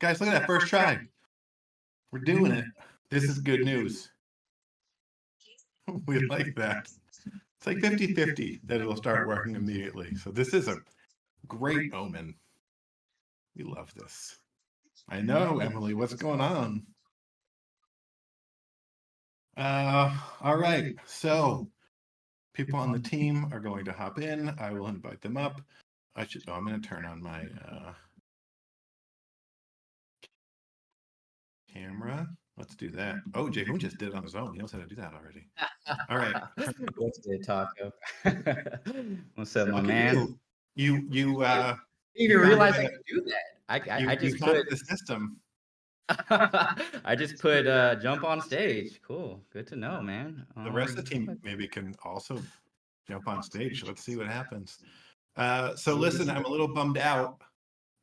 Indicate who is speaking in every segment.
Speaker 1: Guys, look at that first try. We're doing it. This is good news. We like that. It's like 50-50 that it'll start working immediately. So this is a great omen. We love this. I know, Emily, what's going on? All right. So people on the team are going to hop in. I will invite them up. I'm going to turn on my camera. Let's do that. Oh, Jaehoon just did it on his own. He knows how to do that already. All right.
Speaker 2: What's good, Taco? What's up, my
Speaker 1: Look at
Speaker 2: man?
Speaker 1: You
Speaker 2: didn't even realize I could do that. I just put
Speaker 1: the system.
Speaker 2: I just put jump on stage. Cool. Good to know, man.
Speaker 1: The rest of the team maybe can also jump on stage. Let's see what happens. So listen, I'm a little bummed out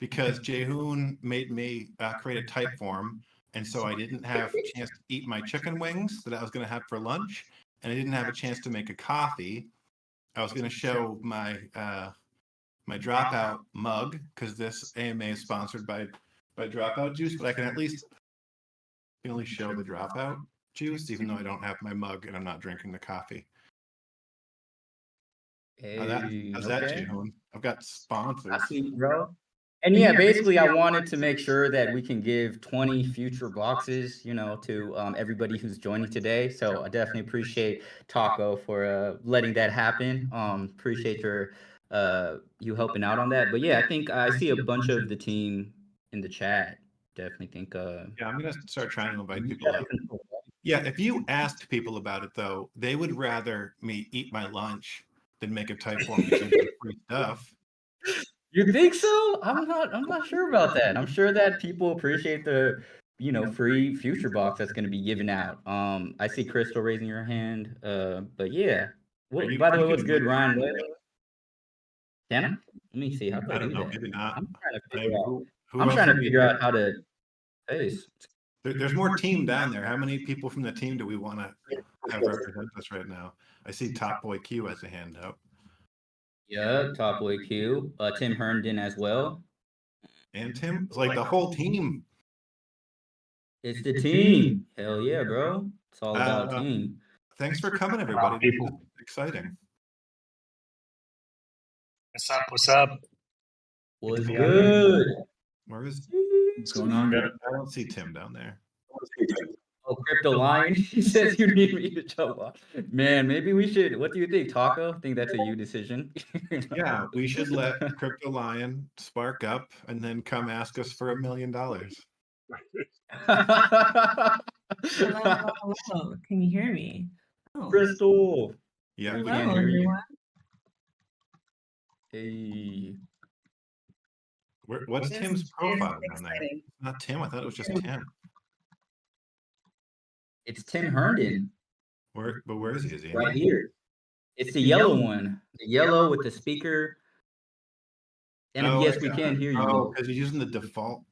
Speaker 1: because Jaehoon made me create a type form. And so I didn't have a chance to eat my chicken wings that I was going to have for lunch. And I didn't have a chance to make a coffee. I was going to show my my Dropout mug because this AMA is sponsored by Dropout Juice, but I can at least only show the Dropout juice, even though I don't have my mug and I'm not drinking the coffee.
Speaker 2: Hey,
Speaker 1: how's that, Jaehoon? I've got sponsors.
Speaker 2: I see, bro. And yeah, basically, I wanted to make sure that we can give 20 future boxes, you know, to everybody who's joining today. So I definitely appreciate Taco for letting that happen. Appreciate your you helping out on that. But yeah, I think I see a bunch of the team in the chat. Definitely think.
Speaker 1: Yeah, I'm gonna start trying to invite people up. Yeah, if you asked people about it though, they would rather me eat my lunch than make a type form and give them free stuff.
Speaker 2: You think so? I'm not sure about that. I'm sure that people appreciate the, you know, free future box that's going to be given out. I see Crystal raising her hand. But yeah. Well, by the way, what's good, Ryan? Can I? Let me see. How do I do
Speaker 1: know,
Speaker 2: that?
Speaker 1: maybe not.
Speaker 2: I'm trying to
Speaker 1: I
Speaker 2: figure
Speaker 1: mean,
Speaker 2: out.
Speaker 1: who
Speaker 2: I'm
Speaker 1: else
Speaker 2: trying to
Speaker 1: would be
Speaker 2: figure
Speaker 1: here?
Speaker 2: out how to face.
Speaker 1: There's more team down there. How many people from the team do we want to have represent us right now? I see Top Boy Q has a hand up.
Speaker 2: Yeah, Top Boy Q. Tim Herndon as well.
Speaker 1: And Tim, it's like the whole team.
Speaker 2: It's the team. Hell yeah, bro. It's all about team.
Speaker 1: Thanks for coming, everybody. This is exciting.
Speaker 3: What's up? What's up?
Speaker 2: What's good?
Speaker 1: What's
Speaker 4: going on, guys?
Speaker 1: I don't see Tim down there.
Speaker 2: Oh, Crypto Lion. He says you need me to jump on. Man, maybe we should. What do you think, Taco? Think that's a you decision?
Speaker 1: Yeah, we should let Crypto Lion spark up and then come ask us for $1 million.
Speaker 5: Hello. Can you hear me?
Speaker 2: Oh. Crystal.
Speaker 1: Yeah,
Speaker 5: Hello,
Speaker 1: we can hear you.
Speaker 2: Hey.
Speaker 1: What's Tim's profile down there? Not Tim. I thought it was just Tim.
Speaker 2: It's Tim Herndon.
Speaker 1: But where is he? Is he
Speaker 2: right here? It's the yellow one. The yellow with the speaker. And yes, we can hear you.
Speaker 1: Oh, because you're using the default.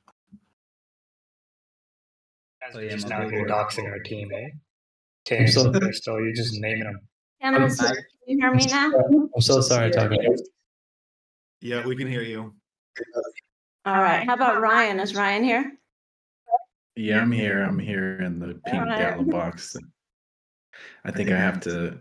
Speaker 3: You're just now here doxing our team, eh? Tim, Crystal, you're just naming them.
Speaker 6: Can you hear me now?
Speaker 4: I'm so sorry, Taco.
Speaker 1: Yeah, we can hear you.
Speaker 6: All right. How about Ryan? Is Ryan here?
Speaker 4: Yeah, I'm here. I'm here in the pink Gala box. I think I have to.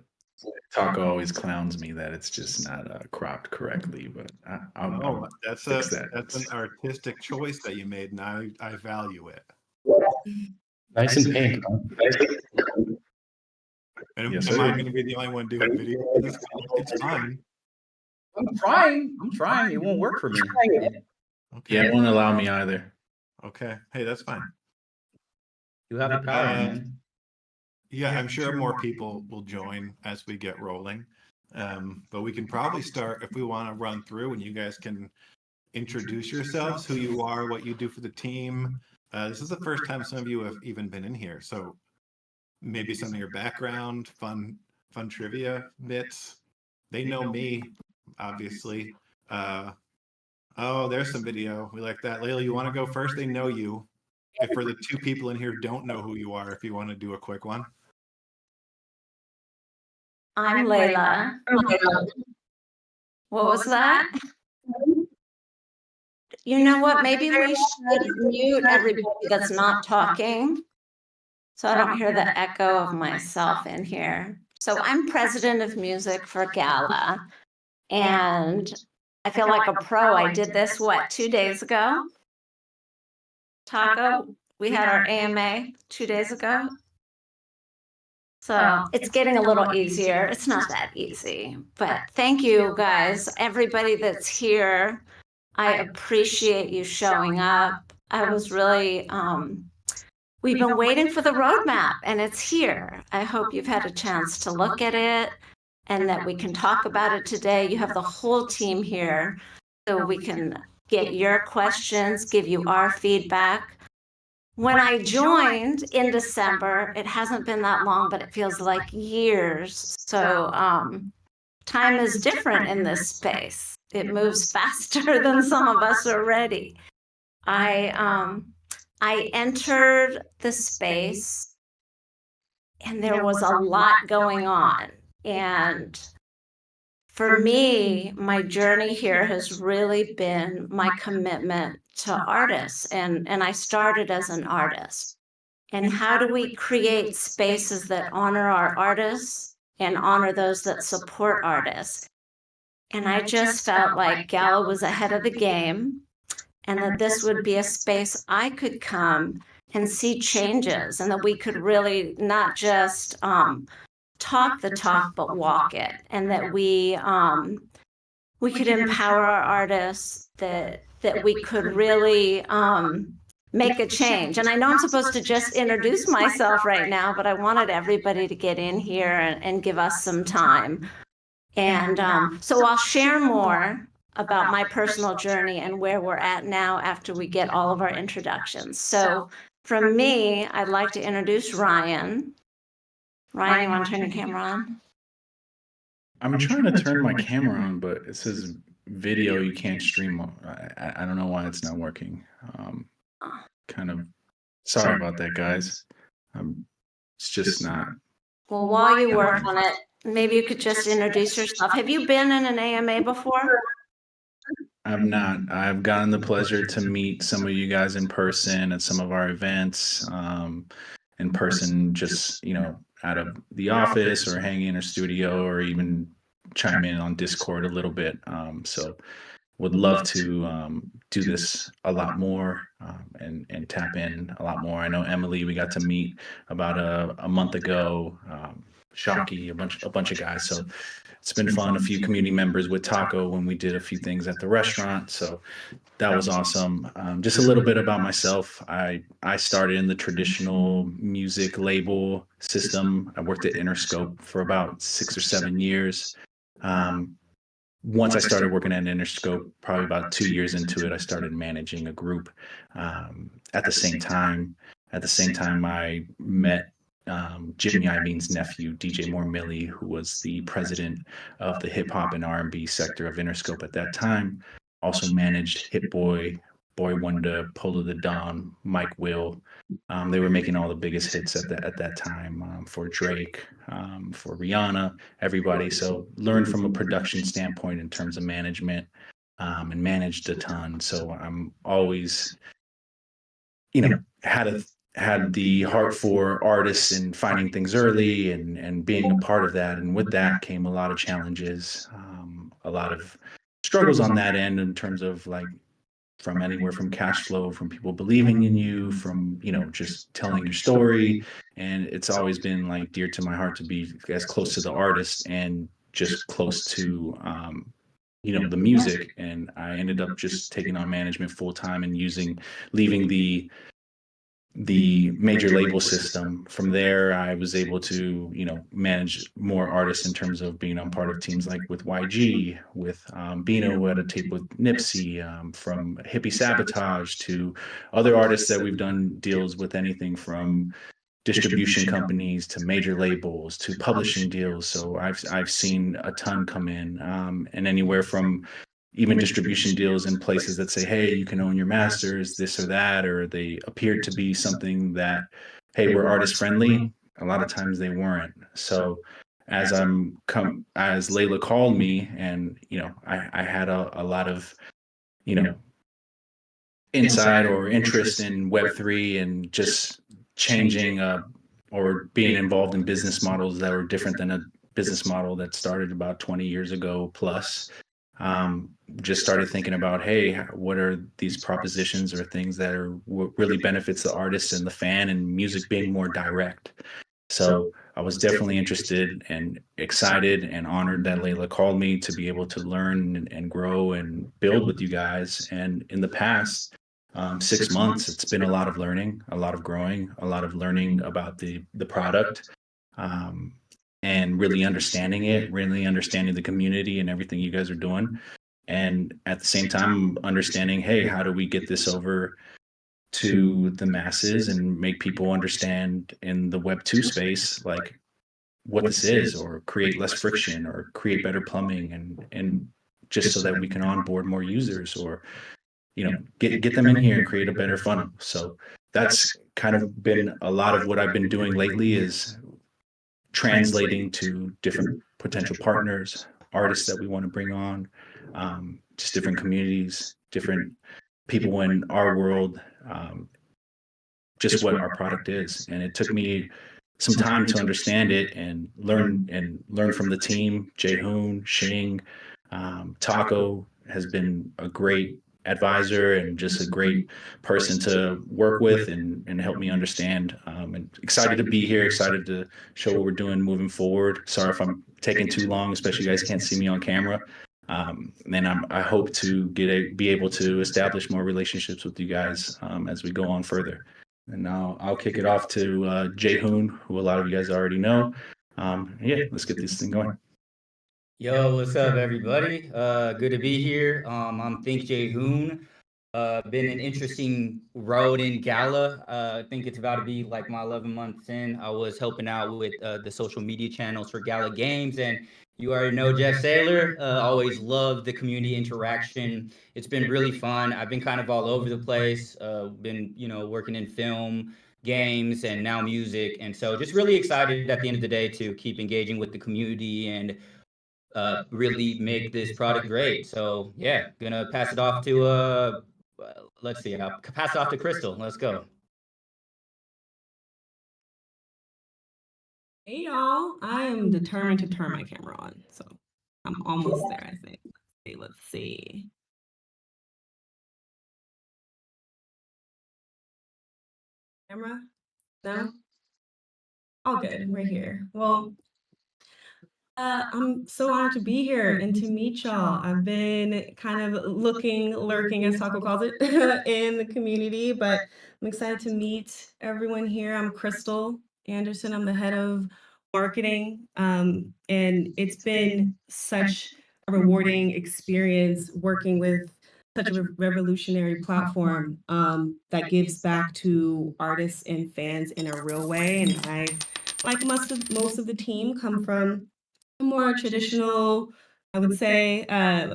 Speaker 4: Taco always clowns me that it's just not cropped correctly, but I'll
Speaker 1: that's
Speaker 4: fix that.
Speaker 1: That's an artistic choice that you made, and I value it.
Speaker 4: Nice and pink.
Speaker 1: And
Speaker 4: yes,
Speaker 1: am I going to be the only one doing video? It's fine.
Speaker 2: I'm trying. It won't work for me.
Speaker 4: Okay. Yeah, it won't allow me either.
Speaker 1: Okay. Hey, that's fine.
Speaker 2: You have the power, man.
Speaker 1: Yeah, I'm sure more people will join as we get rolling. But we can probably start if we want to run through and you guys can introduce yourselves, who you are, what you do for the team. This is the first time some of you have even been in here. So maybe some of your background, fun trivia bits. They know me, obviously. Oh, there's some video. We like that. Layla, you want to go first? They know you. If for the two people in here who don't know who you are, if you want to do a quick one.
Speaker 6: I'm Layla. What was that? you know what? Maybe we should mute everybody that's not talking, so I don't hear the echo of myself in here. So I'm president of music for Gala, and I feel like a pro. I did this, what, 2 days ago? Taco, we had our AMA 2 days ago. So it's getting a little easier. It's not that easy, but thank you guys, everybody that's here. I appreciate you showing up. I was really, we've been waiting for the roadmap and it's here. I hope you've had a chance to look at it and that we can talk about it today. You have the whole team here so we can get your questions, give you our feedback. When I joined in December, it hasn't been that long, but it feels like years. So time is different in this space. It moves faster than some of us are ready. I entered the space and there was a lot going on. And for me, my journey here has really been my commitment to artists. And I started as an artist. And how do we create spaces that honor our artists and honor those that support artists? And I just felt like Gala was ahead of the game and that this would be a space I could come and see changes and that we could really not just talk the talk, but walk it. And that we could empower our artists, that we could really make a change. And I know I'm supposed to just introduce myself right now, but I wanted everybody to get in here and give us some time. And so I'll share more about my personal journey and where we're at now after we get all of our introductions. So from me, I'd like to introduce Ryan. Ryan, you want to turn your camera on?
Speaker 4: I'm trying to turn my camera on, but it says video you can't stream. I don't know why it's not working. Kind of sorry about that, guys. It's just not.
Speaker 6: Well, while you work on it, maybe you could just introduce yourself. Have you been in an AMA before?
Speaker 4: I've not. I've gotten the pleasure to meet some of you guys in person at some of our events, in person, just, out of the office or hanging in our studio or even chime in on Discord a little bit. So would love to do this a lot more and tap in a lot more. I know Emily, we got to meet about a month ago. Shockey, a bunch of guys. So it's been fun. A few community members with Taco when we did a few things at the restaurant. So that was awesome. Just a little bit about myself. I started in the traditional music label system. I worked at Interscope for about 6 or 7 years. Once I started working at Interscope, probably about 2 years into it, I started managing a group. At the same time, I met Jimmy Iovine's nephew, DJ Moore Millie, who was the president of the hip hop and R&B sector of Interscope at that time. Also managed Hit Boy, Boy Wonder, Polo the Don, Mike Will. They were making all the biggest hits at that time for Drake, for Rihanna, everybody. So learned from a production standpoint in terms of management, and managed a ton. So I'm always, had the heart for artists and finding things early and being a part of that. And with that came a lot of challenges, a lot of struggles on that end in terms of from anywhere from cash flow, from people believing in you, from, just telling your story. And it's always been dear to my heart to be as close to the artist and just close to, the music. And I ended up just taking on management full time and leaving the major label system. From there, I was able to, manage more artists in terms of being on part of teams like with YG, with Bino, who had a tape with Nipsey, from Hippie Sabotage to other artists that we've done deals with, anything from distribution companies to major labels to publishing deals. So I've seen a ton come in, and anywhere from even distribution deals in places that say, hey, you can own your masters, this or that, or they appeared to be something that, hey, we're artist friendly. A lot of times they weren't. So as Layla called me, and I had a lot of insight or interest in Web3 and just changing or being involved in business models that were different than a business model that started about 20 years ago plus. Just started thinking about, hey, what are these propositions or things that are what really benefits the artist and the fan, and music being more direct. So I was definitely interested and excited and honored that Layla called me to be able to learn and grow and build with you guys. And in the past 6 months, it's been a lot of learning, a lot of growing, a lot of learning about the product, and really understanding it, really understanding the community and everything you guys are doing. And at the same time, understanding, hey, how do we get this over to the masses and make people understand in the Web2 space, like what this is, or create less friction, or create better plumbing, and just so that we can onboard more users, or get them in here and create a better funnel. So that's kind of been a lot of what I've been doing lately, is translating to different potential partners, artists that we want to bring on, just different communities, different people in our world, just what our product is. And it took me some time to understand it and learn from the team. Jaehoon, Shing, Taco has been a great advisor and just a great person to work with and help me understand. And excited to be here, excited to show what we're doing moving forward. Sorry if I'm taking too long, especially you guys can't see me on camera. And I hope to be able to establish more relationships with you guys as we go on further. And now I'll kick it off to Jaehoon, who a lot of you guys already know. Yeah, let's get this thing going.
Speaker 2: Yo, what's up, everybody? Good to be here. I'm Think Jaehoon. Been an interesting road in Gala. I think it's about to be like my 11 months in. I was helping out with the social media channels for Gala Games, and you already know Jeff Saylor. Always loved the community interaction. It's been really fun. I've been kind of all over the place. Been working in film, games, and now music, and so just really excited at the end of the day to keep engaging with the community and really make this product great. So yeah, gonna pass it off to let's see, I'll pass it off to Crystal. Let's go.
Speaker 5: Hey y'all, I am determined to turn my camera on, so I'm almost there, I think. Let's see. Camera? No? All good, right here. Well, I'm so honored to be here and to meet y'all. I've been kind of lurking, as Taco calls it, in the community, but I'm excited to meet everyone here. I'm Crystal Anderson. I'm the head of marketing, and it's been such a rewarding experience working with such a revolutionary platform that gives back to artists and fans in a real way. And I, like most of the team, come from a more traditional, I would say,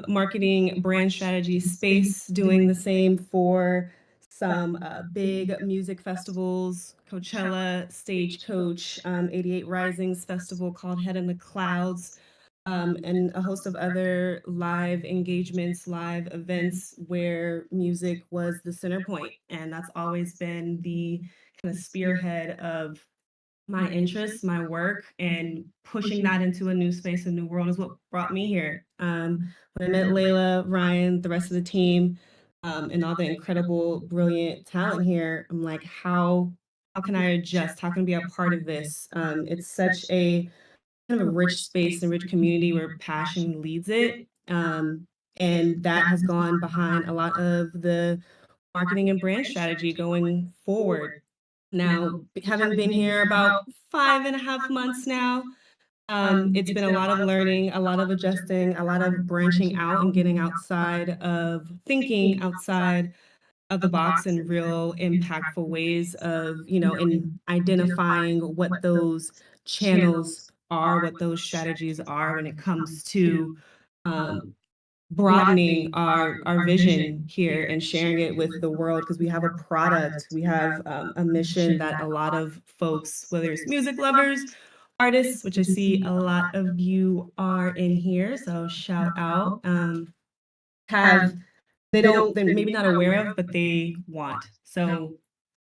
Speaker 5: marketing brand strategy space, doing the same for some big music festivals, Coachella, Stagecoach, 88 Risings Festival called Head in the Clouds, and a host of other live engagements, live events where music was the center point. And that's always been the kind of spearhead of my interests, my work, and pushing that into a new space, a new world is what brought me here. When I met Layla, Ryan, the rest of the team, and all the incredible, brilliant talent here, I'm like, how can I adjust? How can I be a part of this? It's such a kind of a rich space and rich community where passion leads it. And that has gone behind a lot of the marketing and brand strategy going forward. Now, having been here about 5.5 months now, it's been a lot of learning, a lot of adjusting, a lot of branching out and getting outside of thinking outside of the box in real impactful ways of, in identifying what those channels are, what those strategies are when it comes to broadening our vision here and sharing it with the world, because we have a product, we have a mission that a lot of folks, whether it's music lovers, artists, which I see a lot of you are in here, so shout out, have they're maybe not aware of, but they want. So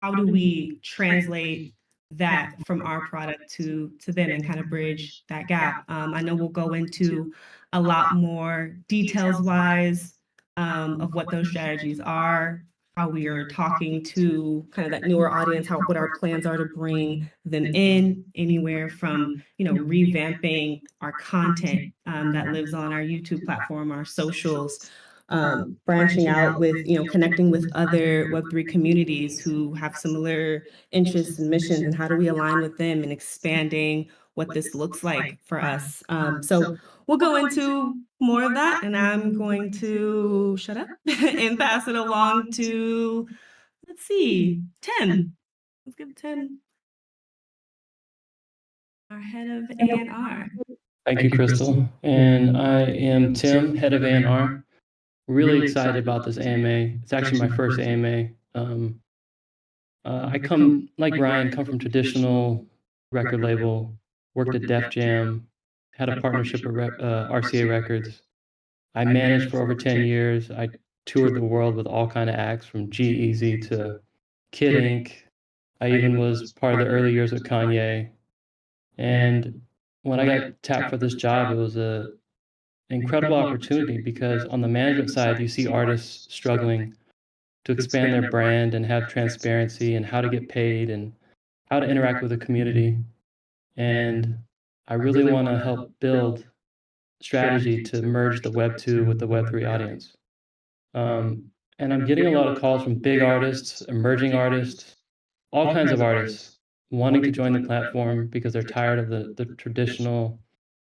Speaker 5: how do we translate that from our product to them and kind of bridge that gap? I know we'll go into a lot more details wise of what those strategies are, how we are talking to kind of that newer audience, what our plans are to bring them in, anywhere from, revamping our content that lives on our YouTube platform, our socials, branching out with, connecting with other Web3 communities who have similar interests and missions, and how do we align with them and expanding what this looks like for us. So we'll go into more of that, and I'm going to shut up and pass it along to, let's see, 10. Let's give 10 our head of A&R.
Speaker 7: Thank you, Crystal. And I am Tim, head of A&R. Really excited about this AMA. It's actually my first AMA. I come, like Ryan, come from traditional record label, worked at Def Jam, had a partnership with RCA Records. I managed for over 10 years. I toured the world with all kind of acts, from G-Eazy to Kid Ink. I even was part of the early years with Kanye. And when I got tapped for this job, it was an incredible opportunity, because on the management side, you see artists struggling to expand their brand and have transparency and how to get paid and how to interact with the community. And I really want to help build strategy to merge the Web 2 with the Web 3 audience. And I'm getting a lot of calls from big artists, emerging artists, all kinds of artists wanting to join the platform because they're tired of the traditional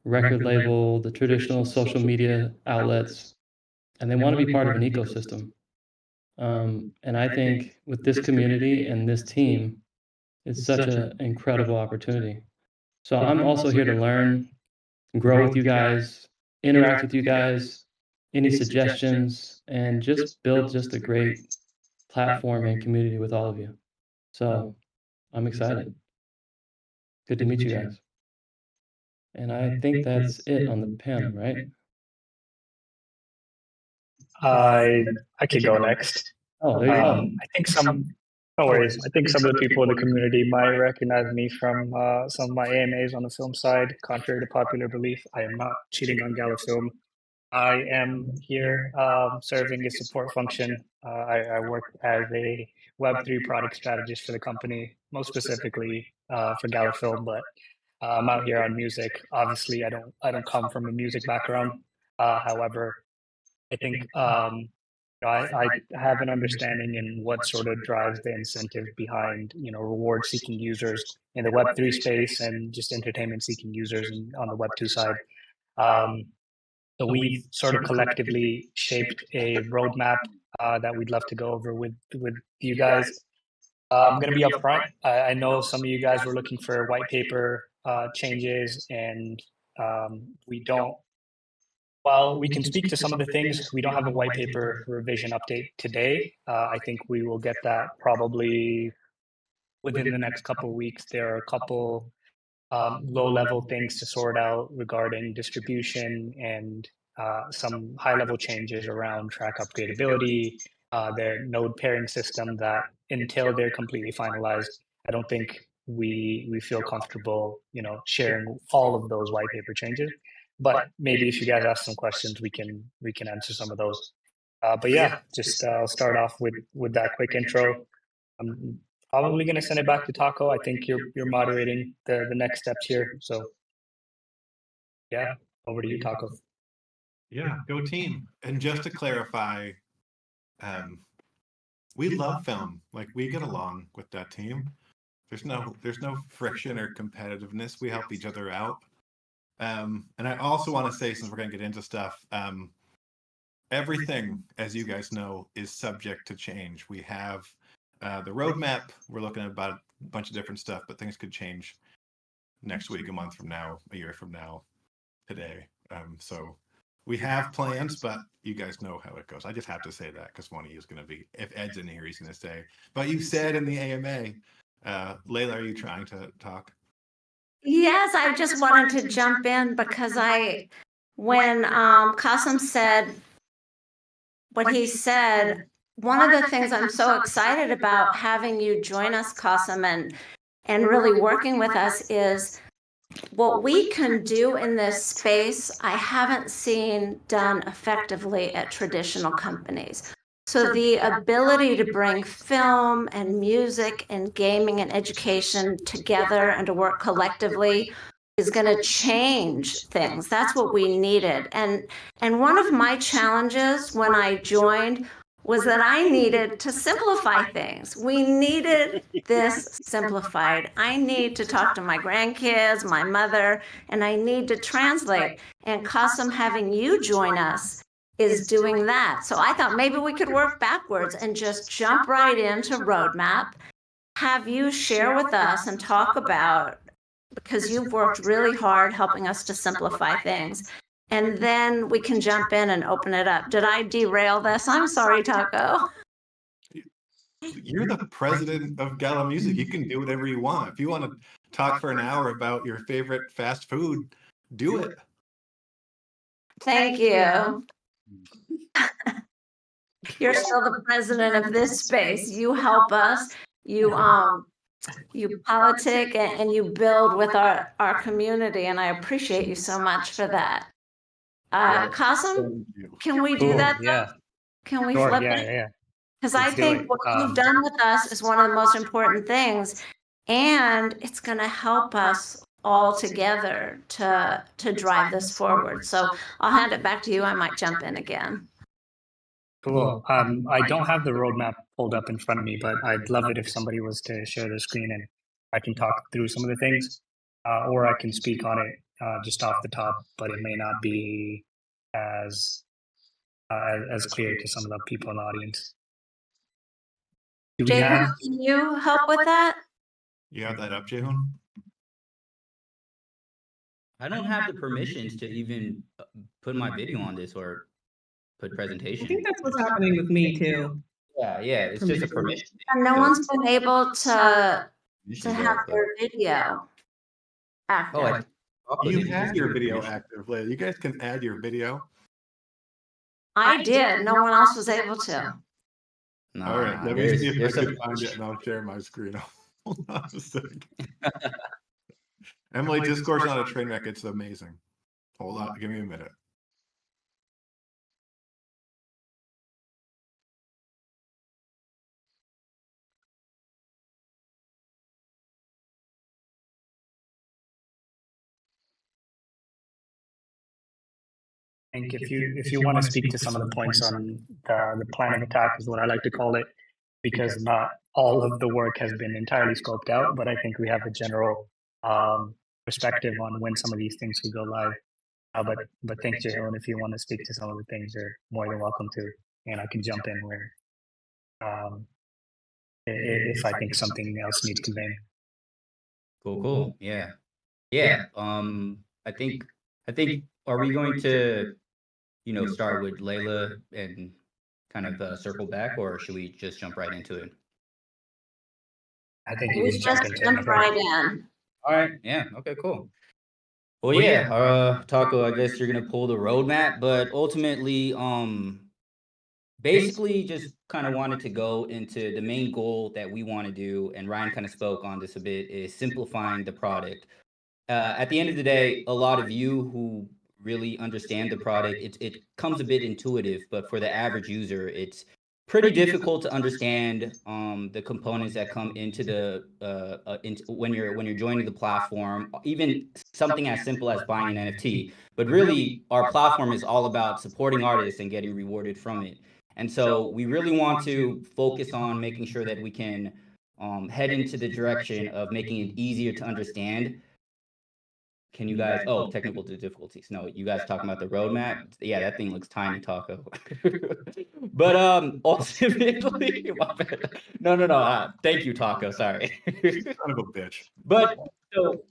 Speaker 7: record label, the traditional social media outlets, and they want to be part of an ecosystem. And I think with this community and this team, it's such an incredible opportunity. So I'm also here to learn, grow with you guys, interact with you guys, any suggestions, and just build just a great platform and community with all of you. So I'm excited. Good to meet you guys. And I think that's it on the panel, right?
Speaker 3: I could go next.
Speaker 7: Oh, there you go.
Speaker 3: I think no worries. I think some of the people in the community might recognize me from some of my AMAs on the film side. Contrary to popular belief, I am not cheating on Gala Film. I am here serving a support function. I work as a Web3 product strategist for the company, most specifically for Gala Film, but I'm out here on music. Obviously, I don't come from a music background. However, I think I have an understanding in what sort of drives the incentive behind reward seeking users in the Web3 space and just entertainment seeking users on the Web2 side. So we've sort of collectively shaped a roadmap that we'd love to go over with you guys. I'm going to be upfront. I know some of you guys were looking for white paper changes, and we don't. While we can speak to some of the things, we don't have a white paper revision update today. I think we will get that probably within the next couple of weeks. There are a couple low-level things to sort out regarding distribution and some high-level changes around track upgradability, their node pairing system that until they're completely finalized, I don't think we feel comfortable, sharing all of those white paper changes. But maybe if you guys have some questions, we can answer some of those. But yeah, just I'll start off with that quick intro. I'm probably going to send it back to Taco. I think you're moderating the next steps here. So yeah, over to you, Taco.
Speaker 1: Yeah, go team. And just to clarify, we love film. Like, we get along with that team. There's no friction or competitiveness. We help each other out. And I also want to say, since we're going to get into stuff, everything, as you guys know, is subject to change. We have the roadmap. We're looking at about a bunch of different stuff, but things could change next week, a month from now, a year from now, today. So we have plans, but you guys know how it goes. I just have to say that because one of you is going to be, if Ed's in here, he's going to say, but you said in the AMA. Layla, are you trying to talk?
Speaker 6: Yes, I just wanted to jump in because when Qasim said what he said, one of the things I'm so excited about having you join us, Qasim, and really working with us is what we can do in this space, I haven't seen done effectively at traditional companies. So the ability to bring film and music and gaming and education together and to work collectively is going to change things. That's what we needed. And one of my challenges when I joined was that I needed to simplify things. We needed this simplified. I need to talk to my grandkids, my mother, and I need to translate. And Qasim, having you join us is doing that. So I thought maybe we could work backwards and just jump right into roadmap, have you share with us and talk about, because you've worked really hard helping us to simplify things. And then we can jump in and open it up. Did I derail this? I'm sorry, Taco.
Speaker 1: You're the president of Gala Music. You can do whatever you want. If you want to talk for an hour about your favorite fast food, do it.
Speaker 6: Thank you. You're still the president of this space. You help us. You politic and you build with our community, and I appreciate you so much for that. Qasim, can we do
Speaker 3: Cool,
Speaker 6: that?
Speaker 3: yeah.
Speaker 6: Can we
Speaker 3: Sure,
Speaker 6: flip
Speaker 3: yeah,
Speaker 6: it?
Speaker 3: yeah.
Speaker 6: Because I
Speaker 3: Let's do
Speaker 6: think
Speaker 3: it.
Speaker 6: what you've done with us is one of the most important things, and it's going to help us all together to drive this forward. So I'll hand it back to you. I might jump in again.
Speaker 3: Cool. I don't have the roadmap pulled up in front of me, but I'd love it if somebody was to share their screen and I can talk through some of the things, or I can speak on it just off the top, but it may not be as as clear to some of the people in the audience. Do we
Speaker 6: Jacob,
Speaker 3: have?
Speaker 6: can you help with that?
Speaker 1: You have that up, Jehun?
Speaker 2: I don't have the permissions to even put my video on this or put
Speaker 5: I
Speaker 2: presentation.
Speaker 5: think that's what's happening with me too.
Speaker 2: Yeah, it's just a permission.
Speaker 6: And no one's been able to
Speaker 2: Permissions
Speaker 6: have
Speaker 2: up, but-
Speaker 6: their video active.
Speaker 1: You have your video active, Leah. You guys can add your video.
Speaker 6: I did. No one else was able to.
Speaker 2: Nah,
Speaker 1: All right, let me
Speaker 2: there's-
Speaker 1: see if I
Speaker 2: there's
Speaker 1: can
Speaker 2: some-
Speaker 1: find it, and I'll share my screen. Hold on a second. Emily, Discourse on a Train Wreck. It's amazing. Hold on, give me a minute.
Speaker 3: I think if you want to speak to some of the points on the plan of attack is what I like to call it, because not all of the work has been entirely scoped out, but I think we have a general perspective on when some of these things could go live. But thanks, Jehoon. If you want to speak to some of the things, you're more than welcome to, and I can jump in where if I think something else needs conveying.
Speaker 2: Cool. Yeah. I think. Are we going to, start with Layla and kind of circle back, or should we just jump right into it?
Speaker 3: I think you
Speaker 6: We
Speaker 3: just
Speaker 6: just
Speaker 3: jump into
Speaker 6: jump
Speaker 3: it.
Speaker 6: right in.
Speaker 2: All right. Yeah. Okay. Cool. Well, Taco. I guess you're gonna pull the roadmap, but ultimately, basically, just kind of wanted to go into the main goal that we want to do, and Ryan kind of spoke on this a bit, is simplifying the product. At the end of the day, a lot of you who really understand the product, it comes a bit intuitive, but for the average user, it's pretty difficult to understand the components that come into when you're joining the platform. Even something as simple as buying an NFT, but really our platform is all about supporting artists and getting rewarded from it. And so we really want to focus on making sure that we can head into the direction of making it easier to understand. Can you guys? Oh, technical difficulties. No, you guys talking about the roadmap? Yeah, that thing looks tiny, Taco. But ultimately, my bad. No. Thank you, Taco. Sorry.
Speaker 1: Son of a bitch.
Speaker 2: But so,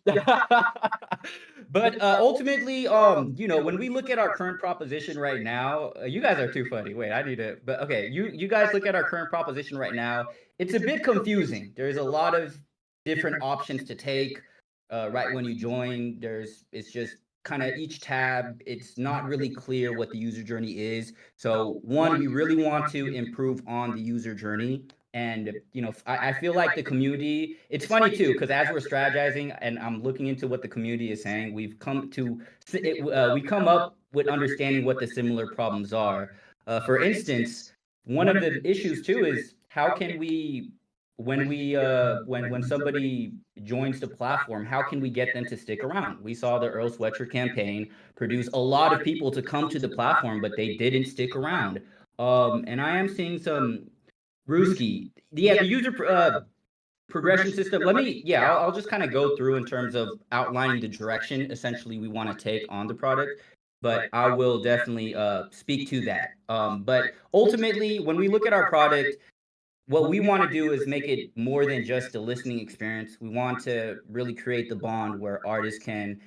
Speaker 2: but ultimately, when we look at our current proposition right now, you guys are too funny. Wait, I need to. But okay, you guys look at our current proposition right now. It's a bit confusing. There's a lot of different options to take. Right when you join, it's just kind of each tab, it's not really clear what the user journey is. So one, we really want to improve on the user journey. And, you know, I feel like the community, it's funny too, because as we're strategizing and I'm looking into what the community is saying, we've come to, we come up with understanding what the similar problems are. For instance, one of the issues too is how can we, when somebody joins the platform, how can we get them to stick around? We saw the Earl Sweatshirt campaign produce a lot of people to come to the platform, but they didn't stick around. And I am seeing some Ruski. Yeah, the user progression system. I'll just kind of go through in terms of outlining the direction essentially we want to take on the product. But I will definitely speak to that. But ultimately, when we look at our product, what we want to do is make it more than just a listening experience. We want to really create the bond where artists can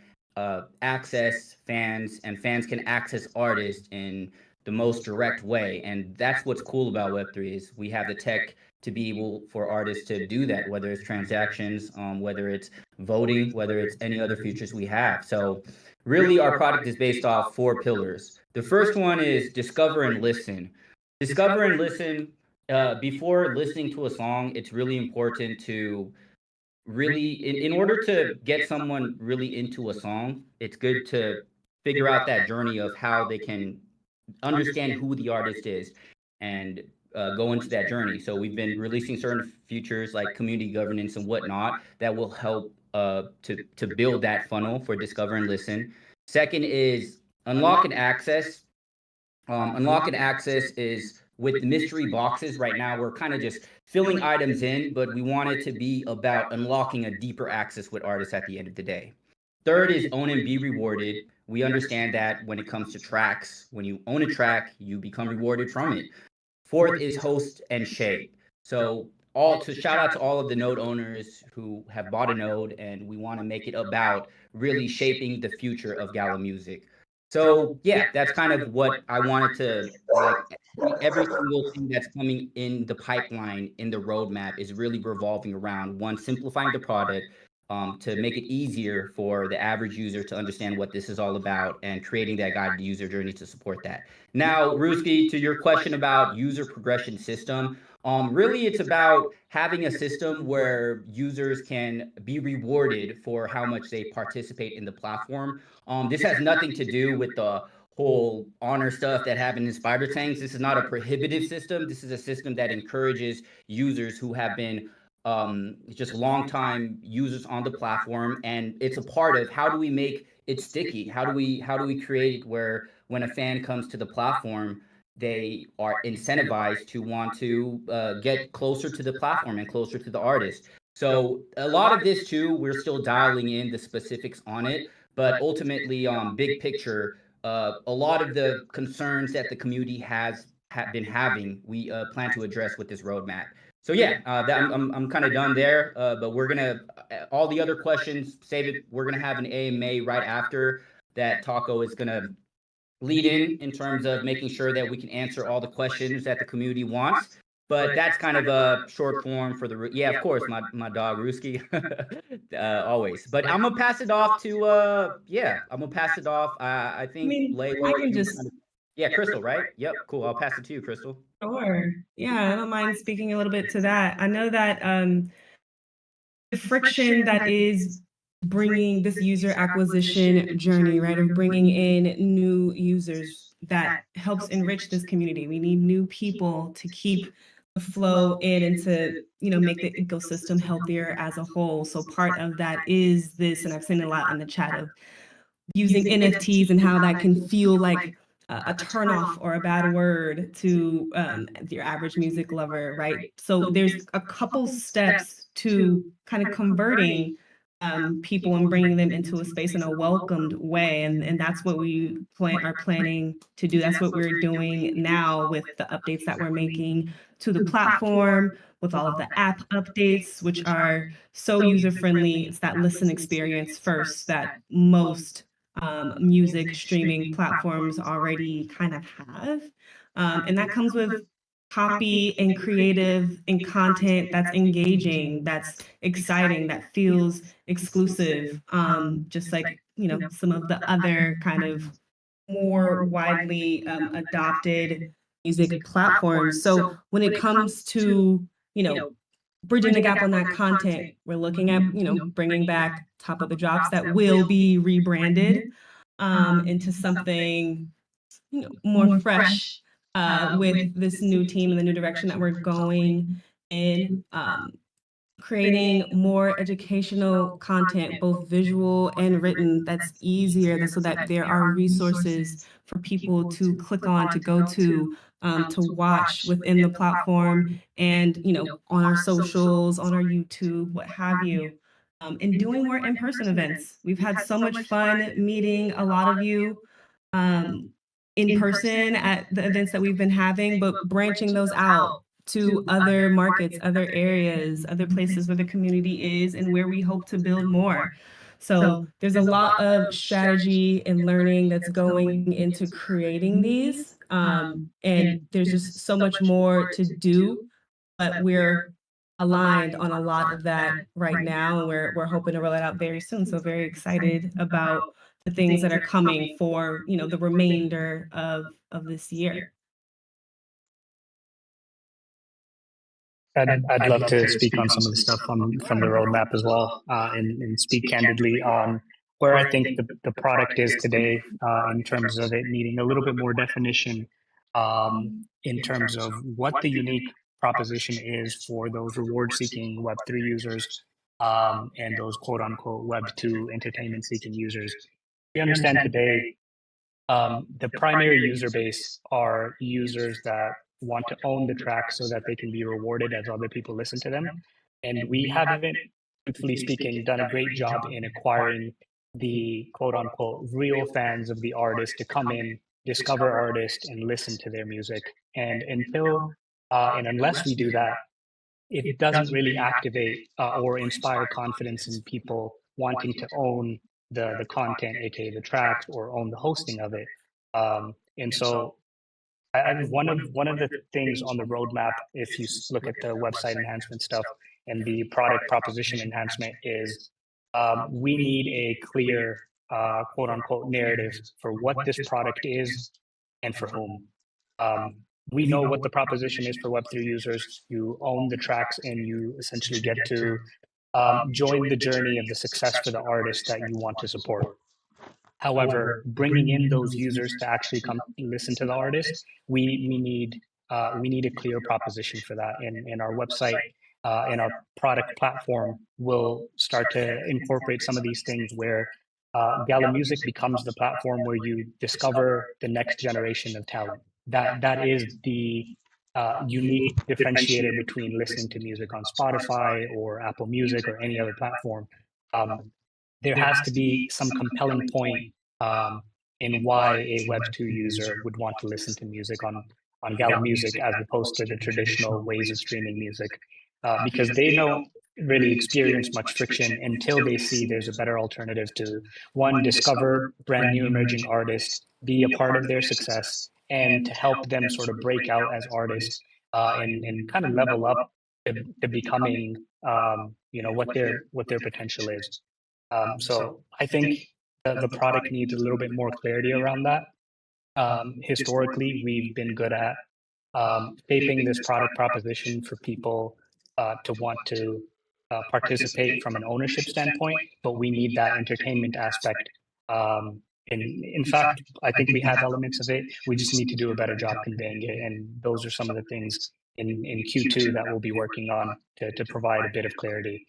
Speaker 2: access fans and fans can access artists in the most direct way. And that's what's cool about Web3 is we have the tech to be able for artists to do that, whether it's transactions, whether it's voting, whether it's any other features we have. So really our product is based off 4 pillars. The first one is discover and listen. Discover and listen. Before listening to a song, it's really important to really, in order to get someone really into a song, it's good to figure out that journey of how they can understand who the artist is and go into that journey. So we've been releasing certain features like community governance and whatnot that will help to build that funnel for discover and listen. Second is unlock and access. Unlock and access is with the mystery boxes. Right now, we're kind of just filling items in, but we want it to be about unlocking a deeper access with artists at the end of the day. Third is own and be rewarded. We understand that when it comes to tracks, when you own a track, you become rewarded from it. Fourth is host and shape. So shout out to all of the node owners who have bought a node, and we want to make it about really shaping the future of Gala music. So yeah, that's kind of what I wanted to like. Every single thing that's coming in the pipeline in the roadmap is really revolving around one, simplifying the product, to make it easier for the average user to understand what this is all about and creating that guided user journey to support that. Now, Ruski, to your question about user progression system, really it's about having a system where users can be rewarded for how much they participate in the platform. This has nothing to do with the whole honor stuff that happened in Spider Tanks. This is not a prohibitive system. This is a system that encourages users who have been just longtime users on the platform, and it's a part of how do we make it sticky? How do we create it where when a fan comes to the platform, they are incentivized to want to get closer to the platform and closer to the artist. So a lot of this too, we're still dialing in the specifics on it, but ultimately, big picture, a lot of the concerns that the community has been having, we plan to address with this roadmap. So yeah, I'm kind of done there, but we're gonna all the other questions save it. We're gonna have an AMA right after that. Taco is gonna lead in terms of making sure that we can answer all the questions that the community wants. But that's kind of a short form for the of course, my dog Ruski, always. But I'm gonna pass it off to I'm gonna pass it off. I think Layla,
Speaker 5: I can just
Speaker 2: Crystal, right? Yep, cool. I'll pass it to you, Crystal.
Speaker 5: Sure. Yeah, I don't mind speaking a little bit to that. I know that the friction that is bringing this user acquisition journey, right, of bringing in new users that helps enrich this community. We need new people to keep the flow in and to, make the ecosystem healthier as a whole. So part of that is this, and I've seen a lot in the chat of using NFTs and how that can feel like a turnoff or a bad word to your average music lover, right? So there's a couple steps to kind of converting people and bringing them into a space in a welcomed way, and that's what we are planning to do. That's what we're doing now with the updates that we're making to the platform, with all of the app updates, which are so user friendly. It's that listen experience first that most music streaming platforms already kind of have. And that comes with copy and creative and content that's engaging, that's exciting, that feels exclusive. Just like some of the other kind of more widely adopted music platforms. So when it comes to, bridging the gap on that content, we're looking at, bringing back Top of the Drops that will be rebranded into something, more fresh with this new team and the new direction that we're going in. Creating more educational content, both visual and written, that's easier so that there are resources for people to click on, to go to watch within the platform and, on our socials, on our YouTube, what have you. And doing more in-person events. We've had so much fun meeting a lot of you in person at the events that we've been having, but branching those out to other markets, other areas, other places where the community is and where we hope to build more. So there's a lot of strategy and learning that's going into creating these. And there's just so much more to do, but we're aligned on a lot of that right now. And we're hoping to roll it out very soon. So very excited about the things that are coming for, the remainder of this year.
Speaker 3: I'd love to speak on some of the stuff from the roadmap as well, and speak candidly on where I think the product is today, in terms of it needing a little bit more definition, in terms of what the unique proposition is for those reward-seeking Web3 users, and those quote-unquote Web2 entertainment-seeking users. We understand today the primary user base are users that want to own the track so that they can be rewarded as other people listen to them. And we haven't, truthfully speaking, done a great job in acquiring the quote unquote real fans of the artist to come in, discover artists, and listen to their music. And unless we do that, it doesn't really activate or inspire confidence in people wanting to own the content, aka the tracks, or own the hosting of it. And so, one of the things on the roadmap, if you look at the website enhancement stuff and the product proposition enhancement, is we need a clear quote unquote narrative for what this product is and for whom. We know what the proposition is for Web3 users. You own the tracks and you essentially get to join the journey of the success for the artist that you want to support. However, bringing in those users to actually come listen to the artist, we need a clear proposition for that. And our website and our product platform will start to incorporate some of these things where Gala Music becomes the platform where you discover the next generation of talent. That is the unique differentiator between listening to music on Spotify or Apple Music or any other platform. There has to be some compelling point in why a Web2 user would want to listen to music on Gala Music as opposed to the traditional ways of streaming music, because they don't really experience much friction until they see there's a better alternative to, one, discover brand new emerging artists, be a part of their success, and to help them sort of break out as artists and kind of level up to becoming what their potential is. So I think the product needs a little bit more clarity around that. Historically, we've been good at shaping this product proposition for people to want to participate from an ownership standpoint, but we need that entertainment aspect. In fact, I think we have elements of it. We just need to do a better job conveying it. And those are some of the things in Q2 that we'll be working on to provide a bit of clarity.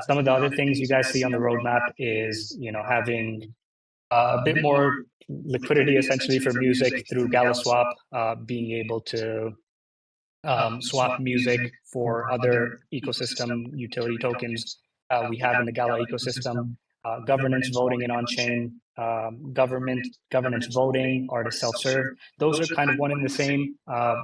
Speaker 3: Some of the other things you guys see on the roadmap is, having a bit more liquidity essentially for music through Gala Swap, being able to swap music for other ecosystem utility tokens we have in the Gala ecosystem, governance voting and on-chain, governance voting, artist self-serve. Those are kind of one and the same.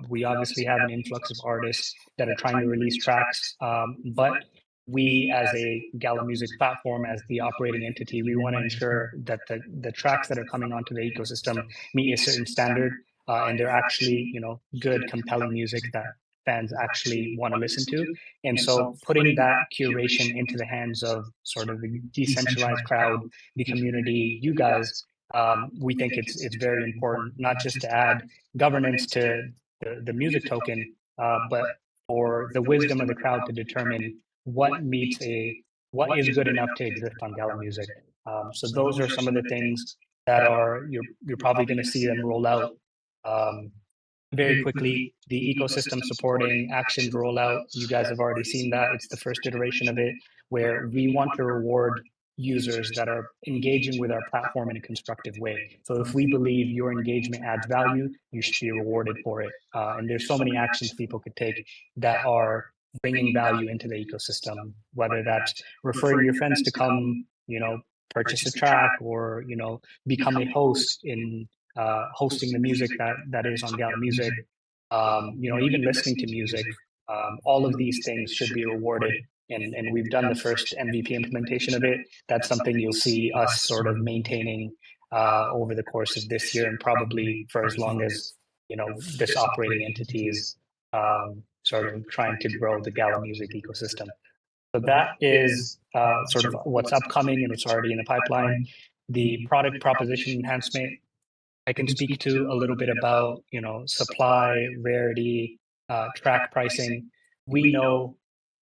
Speaker 3: We obviously have an influx of artists that are trying to release tracks, but we as a Gala Music platform, as the operating entity, we want to ensure that the tracks that are coming onto the ecosystem meet a certain standard, and they're actually, good, compelling music that fans actually want to listen to. And so putting that curation into the hands of sort of the decentralized crowd, the community, you guys, we think it's very important, not just to add governance to the music token, but for the wisdom of the crowd to determine what is good enough to exist on Gala Music. So those are some of the things that you're probably going to see them roll out very quickly. The ecosystem supporting actions rollout, you guys have already seen that. It's the first iteration of it, where we want to reward users that are engaging with our platform in a constructive way. So if we believe your engagement adds value, you should be rewarded for it. And there's so many actions people could take that are bringing value into the ecosystem, whether that's referring your friends to come, purchase a track, or, become a host in hosting the music that is on Gala Music, even listening to music. All of these things should be rewarded. And we've done the first MVP implementation of it. That's something you'll see us sort of maintaining over the course of this year, and probably for as long as this operating entity is sort of trying to grow the Gala Music ecosystem. So that is sort of what's upcoming and what's already in the pipeline. The product proposition enhancement, I can speak to a little bit about, supply, rarity, track pricing. We know,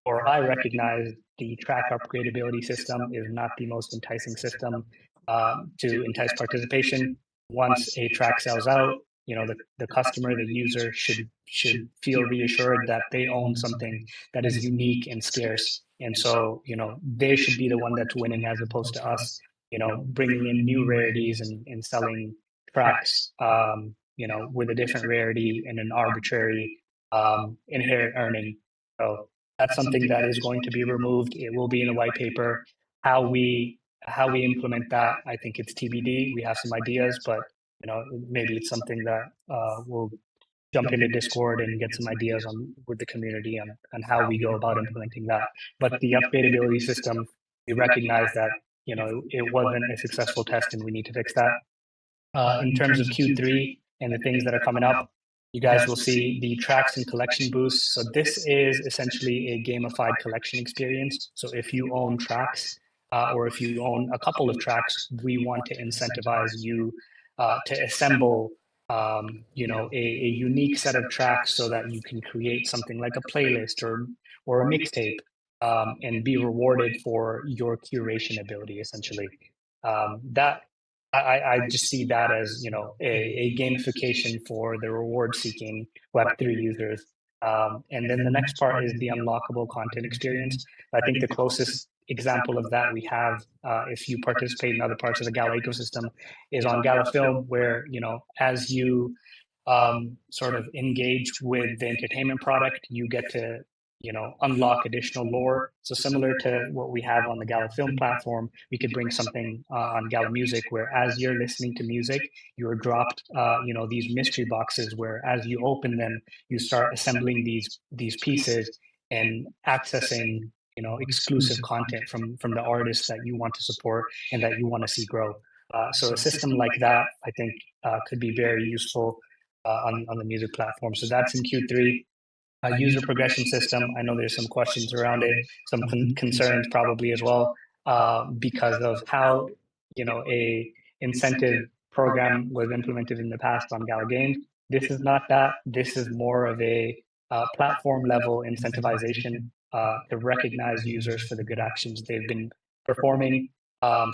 Speaker 3: or I recognize, the track upgradability system is not the most enticing system to entice participation. Once a track sells out, the customer, the user should feel reassured that they own something that is unique and scarce. And so, they should be the one that's winning, as opposed to us, bringing in new rarities and selling tracks, with a different rarity and an arbitrary inherent earning. So that's something that is going to be removed. It will be in the white paper. How we implement that, I think it's TBD. We have some ideas, but maybe it's something that we'll jump into Discord and get some ideas with the community on how we go about implementing that. But the updatability system, we recognize that it wasn't a successful test, and we need to fix that. In terms of Q3 and the things that are coming up, you guys will see the tracks and collection boosts. So this is essentially a gamified collection experience. So if you own tracks, or if you own a couple of tracks, we want to incentivize you to assemble a unique set of tracks, so that you can create something like a playlist or a mixtape, and be rewarded for your curation ability, essentially. That I just see that as a gamification for the reward-seeking Web3 users. And then the next part is the unlockable content experience. I think the closest example of that we have, if you participate in other parts of the Gala ecosystem, is on Gala Film, where as you sort of engage with the entertainment product, you get to unlock additional lore. So similar to what we have on the Gala Film platform, we could bring something on Gala Music, where as you're listening to music, you're dropped these mystery boxes, where as you open them, you start assembling these pieces and accessing exclusive content from the artists that you want to support and that you want to see grow. So a system like that, I think, could be very useful on the music platform. So that's in Q3. User progression system, I know there's some questions around it, some concerns probably as well, because of how a incentive program was implemented in the past on Gala Games. This is not that. This is more of a platform level incentivization to recognize users for the good actions they've been performing.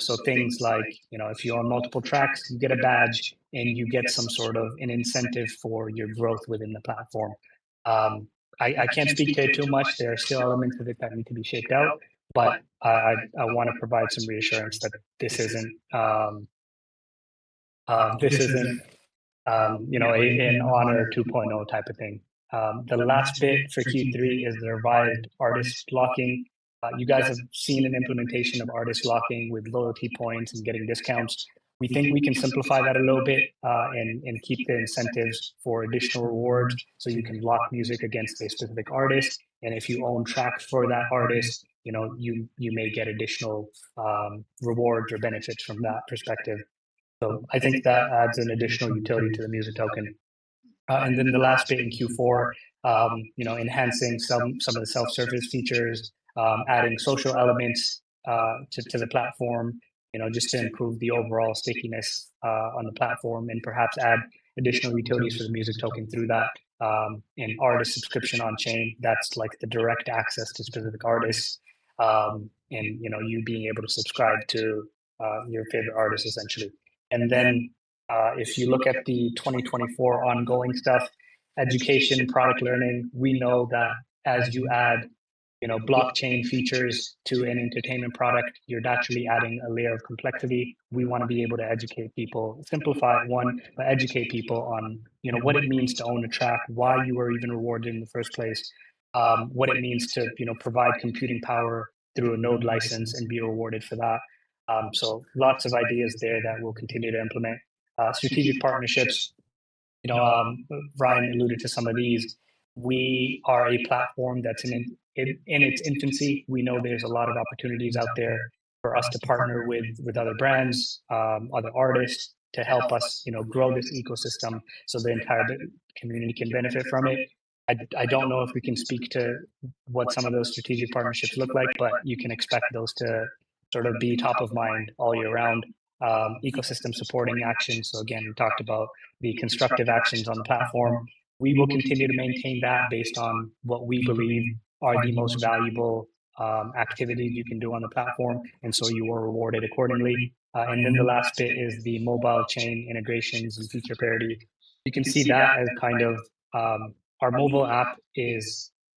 Speaker 3: So things like, if you own multiple tracks, you get a badge and you get some sort of an incentive for your growth within the platform. I can't speak to it too much. There are still elements of it that need to be shaped out, but I want to provide some reassurance that this isn't an honor 2.0 type of thing. The last bit for Q3 is the revised artist locking. You guys have seen an implementation of artist locking with loyalty points and getting discounts. We think we can simplify that a little bit and keep the incentives for additional rewards, so you can lock music against a specific artist. And if you own tracks for that artist, you may get additional rewards or benefits from that perspective. So I think that adds an additional utility to the music token. And then the last bit in Q4 enhancing some of the self-service features, adding social elements to the platform, just to improve the overall stickiness on the platform, and perhaps add additional utilities for the music token through that. And artist subscription on chain, that's like the direct access to specific artists, and you being able to subscribe to your favorite artist essentially. And then if you look at the 2024 ongoing stuff, education, product learning, we know that as you add blockchain features to an entertainment product, you're naturally adding a layer of complexity. We want to be able to educate people, simplify it, one, but educate people on, what it means to own a track, why you were even rewarded in the first place, what it means to, provide computing power through a node license and be rewarded for that. So lots of ideas there that we'll continue to implement. Strategic partnerships, Ryan alluded to some of these. We are a platform that's in its infancy. We know there's a lot of opportunities out there for us to partner with other brands, other artists, to help us, grow this ecosystem so the entire community can benefit from it. I don't know if we can speak to what some of those strategic partnerships look like, but you can expect those to sort of be top of mind all year round. Ecosystem supporting actions. So again, we talked about the constructive actions on the platform. We will continue to maintain that based on what we believe are the most valuable activities you can do on the platform, and so you are rewarded accordingly. And then the last bit is the mobile chain integrations and feature parity. You can see that as kind of our mobile app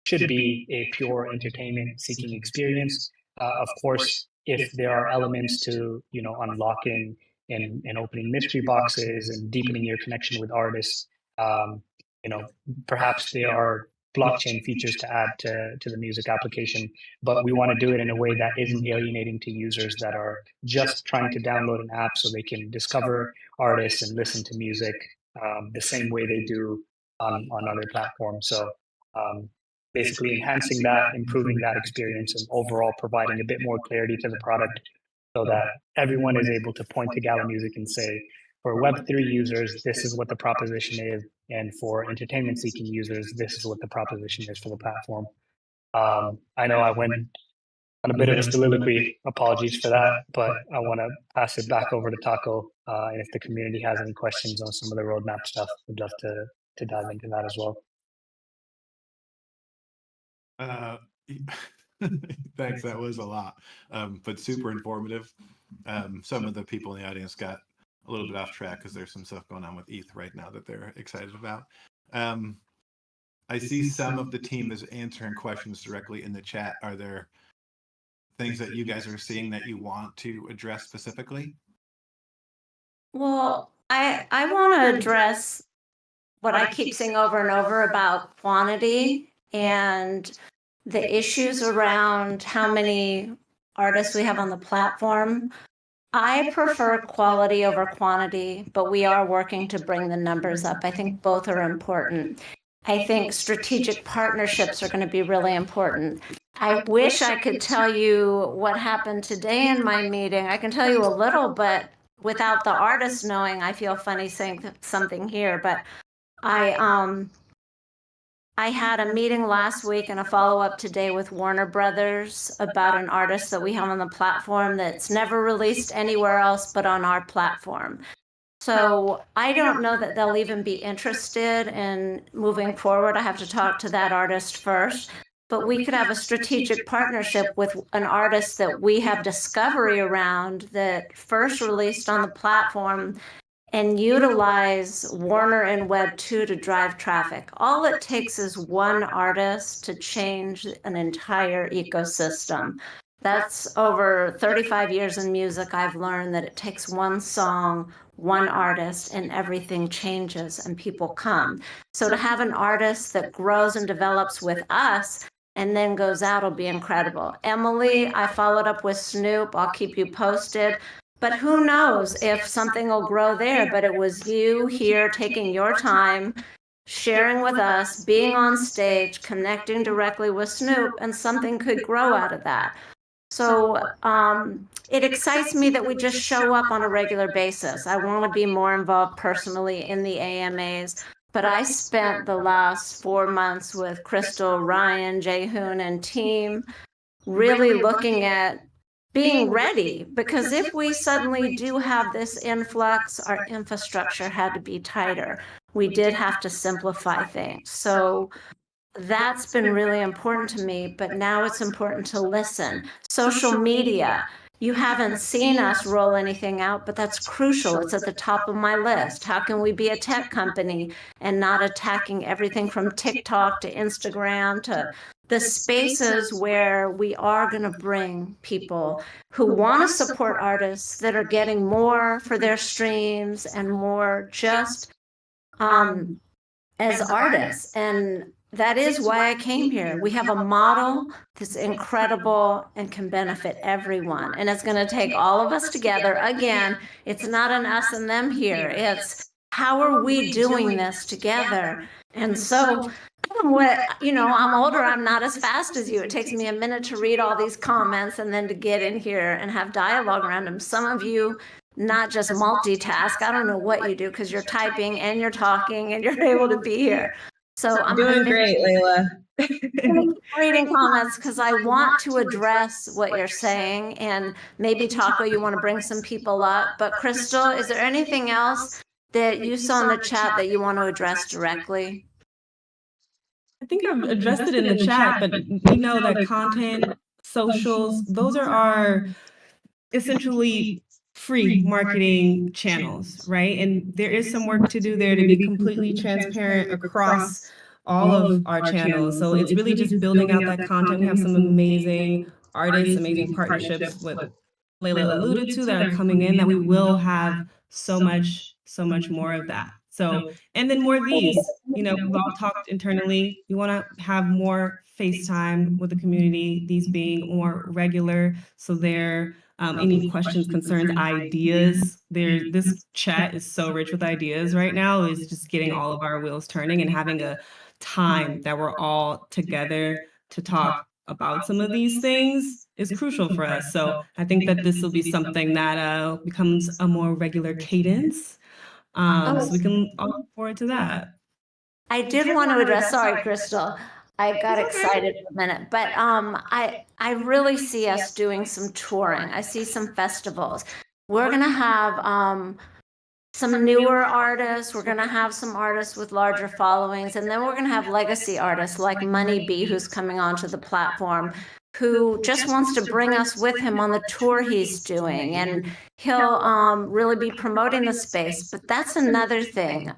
Speaker 3: should be a pure entertainment seeking experience. Of course, if there are elements to unlocking and opening mystery boxes and deepening your connection with artists, perhaps there are blockchain features to add to the music application, but we want to do it in a way that isn't alienating to users that are just trying to download an app so they can discover artists and listen to music the same way they do on other platforms. So basically enhancing that, improving that experience, and overall providing a bit more clarity to the product so that everyone is able to point to Gala Music and say, for Web3 users, this is what the proposition is, and for entertainment-seeking users, this is what the proposition is for the platform. I know I went on a bit of a soliloquy, apologies for that, but I want to pass it back over to Taco, and if the community has any questions on some of the roadmap stuff, we'd love to dive into that as well.
Speaker 1: Thanks, that was a lot, but super informative. Some of the people in the audience got a little bit off track because there's some stuff going on with ETH right now that they're excited about. I see some of the team is answering questions directly in the chat. Are there things that you guys are seeing that you want to address specifically?
Speaker 6: Well, I want to address what I keep saying over and over about quantity and the issues around how many artists we have on the platform. I prefer quality over quantity, but we are working to bring the numbers up. I think both are important. I think strategic partnerships are going to be really important. I wish I could tell you what happened today in my meeting. I can tell you a little, but without the artists knowing, I feel funny saying something here, but I had a meeting last week and a follow-up today with Warner Brothers about an artist that we have on the platform that's never released anywhere else but on our platform. So I don't know that they'll even be interested in moving forward. I have to talk to that artist first. But we could have a strategic partnership with an artist that we have discovery around that first released on the platform and utilize Warner and Web 2 to drive traffic. All it takes is one artist to change an entire ecosystem. That's over 35 years in music. I've learned that it takes one song, one artist, and everything changes and people come. So to have an artist that grows and develops with us and then goes out will be incredible. Emily, I followed up with Snoop. I'll keep you posted. But who knows if something will grow there, but it was you here taking your time, sharing with us, being on stage, connecting directly with Snoop, and something could grow out of that. So it excites me that we just show up on a regular basis. I want to be more involved personally in the AMAs, but I spent the last 4 months with Crystal, Ryan, Jaehoon, and team really looking at being ready, because if we suddenly do have this influx, our infrastructure had to be tighter. We did have to simplify things. So that's been really important to me, but now it's important to listen. Social media. You haven't seen us roll anything out, but that's crucial. It's at the top of my list. How can we be a tech company and not attacking everything from TikTok to Instagram to the spaces where we are going to bring people who want to support artists that are getting more for their streams and more just as artists. And that is why I came here. We have a model that's incredible and can benefit everyone. And it's going to take all of us together. Again, it's not an us and them here. It's how are we doing this together? And so, I'm older, I'm not as fast as you. It takes me a minute to read all these comments and then to get in here and have dialogue around them. Some of you not just multitask. I don't know what you do because you're typing and you're talking and you're able to be here. So I'm
Speaker 5: doing great, Layla.
Speaker 6: keep reading comments because I want to address what you're saying, and maybe Taco, you want to bring some people up. But Crystal, is there anything else that you saw in the chat that you want to address directly?
Speaker 5: I think I've addressed it in the chat, but we know that content, socials, those are our essentially free marketing channels, right? And there is some work to do there to be completely transparent across all of our channels. So it's really just building out that content. We have some amazing artists, amazing partnerships, what Layla alluded to, that are coming in, that we will have so much more of that. So, and then more of these, we've all talked internally. We want to have more FaceTime with the community, these being more regular. So there, any questions, concerns, ideas, this chat is so rich with ideas right now. Is just getting all of our wheels turning and having a time that we're all together to talk about some of these things is crucial for us. So I think that this will be something that becomes a more regular cadence. So we can all look forward to that.
Speaker 6: I did want to address, sorry, Crystal. I got excited for a minute, but I really see us doing some touring. I see some festivals. We're gonna have some newer artists. We're gonna have some artists with larger followings, and then we're gonna have legacy artists like Money B, who's coming onto the platform, who just wants to bring us with him on the tour he's doing, and he'll really be promoting the space. But that's another thing.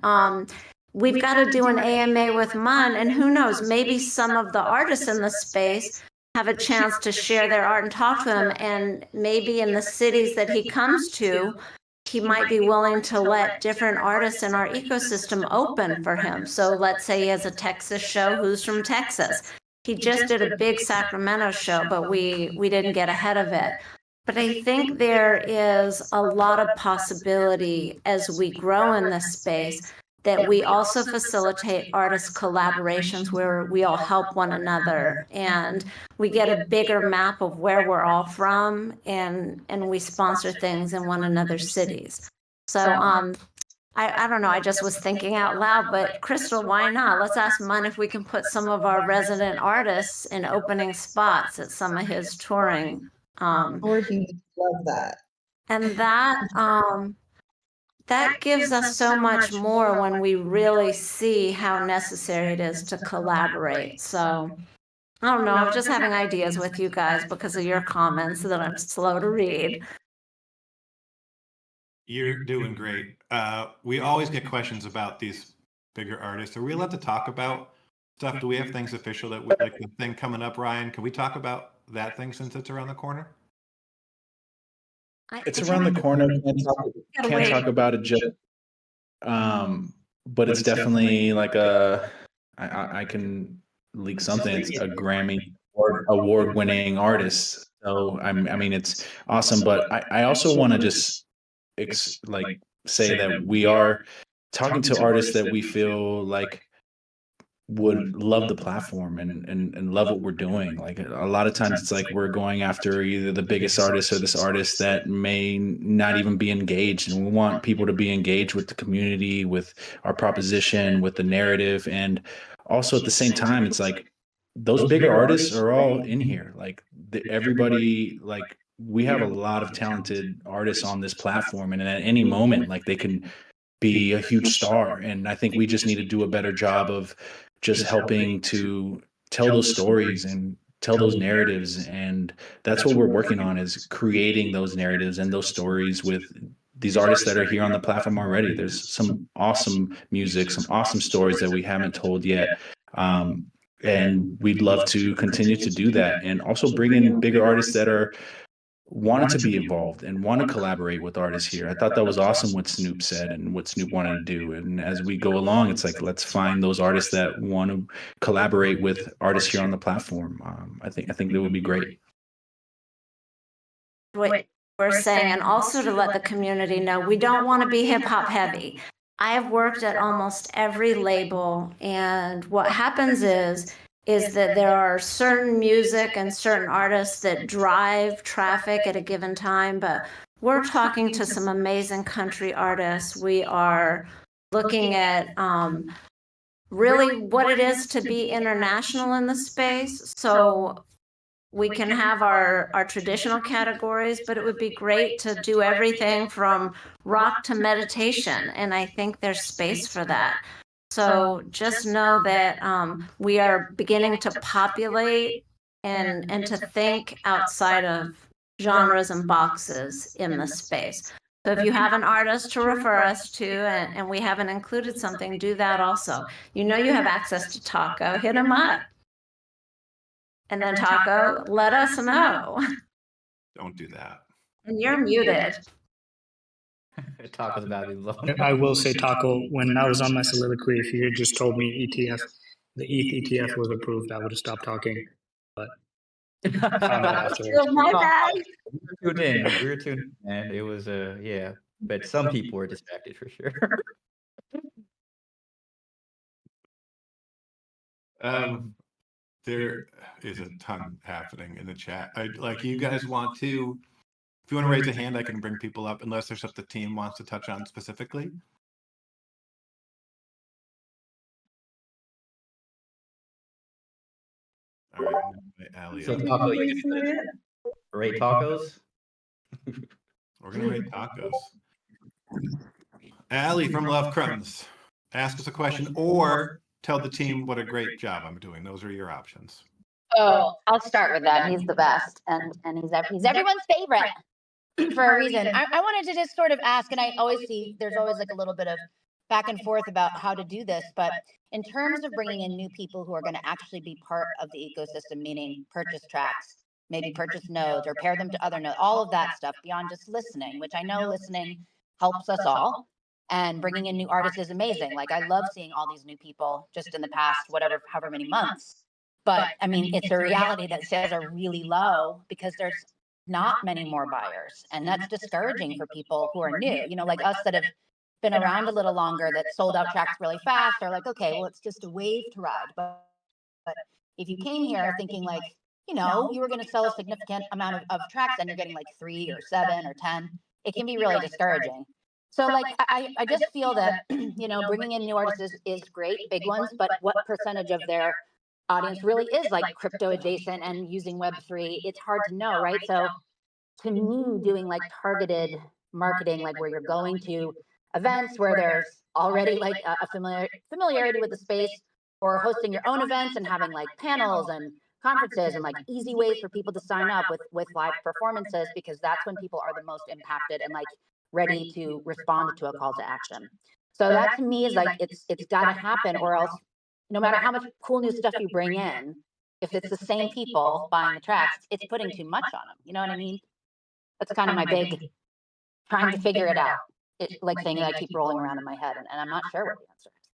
Speaker 6: We've got to do an AMA with Mun, and who knows, maybe some of the artists in the space have a chance to share their art and talk to him, and maybe in the cities that he comes to, he might be willing to let different artists in our ecosystem open for him. So let's say he has a Texas show, who's from Texas. He just did a big Sacramento show, but we didn't get ahead of it. But I think there is a lot of possibility as we grow in this space that we also facilitate artist collaborations where we all help one another, and we get a bigger map of where we're all from, and we sponsor things in one another's cities. So I don't know, I just was thinking out loud, but Crystal, why not? Let's ask Mun if we can put some of our resident artists in opening spots at some of his touring.
Speaker 8: Or he would love that.
Speaker 6: And that gives us so much more when we really see how necessary it is to collaborate. So I don't know, I'm just having ideas with you guys because of your comments that I'm slow to read.
Speaker 1: You're doing great. We always get questions about these bigger artists. Are we allowed to talk about stuff? Do we have things official that we, like the thing coming up, Ryan? Can we talk about that thing since it's around the corner?
Speaker 4: It's around the corner. Can't talk about it just. But it's definitely like I can leak something. It's a Grammy award-winning artist. So I mean, it's awesome. But I also want to just say that we are talking to artists that we feel like would love the platform and love what we're doing. Like a lot of times it's like we're going after either the biggest artist or this artist that may not even be engaged, and we want people to be engaged with the community, with our proposition, with the narrative. And also at the same time, it's like those bigger artists are all in here. Like everybody, like we have a lot of talented artists on this platform, and at any moment, like they can be a huge star. And I think we just need to do a better job of just helping to tell those stories and tell those narratives. And that's what we're working on, is creating those narratives and those stories with these artists that are here on the platform already. There's some awesome music, some awesome stories that we haven't told yet. And we'd love to continue to do that, and also bring in bigger artists that are wanted to be involved and want to collaborate with artists here. I thought that was awesome what Snoop said and what Snoop wanted to do. And as we go along, it's like, let's find those artists that want to collaborate with artists here on the platform. I think that would be great.
Speaker 6: What we're saying, and also to let the community know, we don't want to be hip hop heavy. I have worked at almost every label, and what happens is that there are certain music and certain artists that drive traffic at a given time, but we're talking to some amazing country artists. We are looking at really what it is to be international in the space. So we can have our traditional categories, but it would be great to do everything from rock to meditation. And I think there's space for that. So just know that we are beginning to populate and to think outside of genres and boxes in the space. So if you have an artist to refer us to, and we haven't included something, do that also. You know you have access to Taco, hit him up. And then Taco, let us know.
Speaker 1: Don't do that.
Speaker 6: And you're muted.
Speaker 2: Taco's about to be low.
Speaker 3: I will say, Taco, when I was on my soliloquy, if you had just told me ETF, the ETH ETF was approved, I would have stopped talking. But found out afterwards.
Speaker 6: Oh, my bad.
Speaker 2: We were tuned in, and it was yeah. But some people were distracted for sure.
Speaker 1: There is a ton happening in the chat. Like, you guys want to, if you want to raise a hand, I can bring people up, unless there's stuff the team wants to touch on specifically. All right, Allie.
Speaker 2: So Taco, you can rate tacos.
Speaker 1: We're gonna rate tacos. Allie from Love Crumbs, ask us a question or tell the team what a great job I'm doing. Those are your options.
Speaker 9: Oh, I'll start with that. He's the best, and he's everyone's favorite for a reason. I wanted to just sort of ask, and I always see there's always like a little bit of back and forth about how to do this, but in terms of bringing in new people who are going to actually be part of the ecosystem, meaning purchase tracks, maybe purchase nodes or pair them to other nodes, all of that stuff beyond just listening, which I know listening helps us all. And bringing in new artists is amazing. Like, I love seeing all these new people just in the past, however many months. But I mean, it's a reality that sales are really low because there's not many more buyers. And that's discouraging for people who are new, like us that have been around a little longer, that sold out tracks really fast, are like, okay, well, it's just a wave to ride. But if you came here thinking like, you were going to sell a significant amount of tracks and you're getting like 3 or 7 or 10, it can be really discouraging. So like, I just feel that, bringing in new artists is great, big ones, but what percentage of their audience really is like crypto adjacent and using Web3? It's hard to know, right? So to me, doing like targeted marketing, like where you're going to events where there's already like a familiarity with the space, or hosting your own events and having like panels and conferences and like easy ways for people to sign up with live performances, because that's when people are the most impacted and like ready to respond to a call to action. So that to me is like, it's got to happen, or else no matter how much cool new stuff you bring in, if it's the same people buying the tracks, it's putting too much on them. You know what I mean? That's kind of my big trying to figure it out. It's like thing that I keep rolling around in my head, and I'm not sure what the answer is.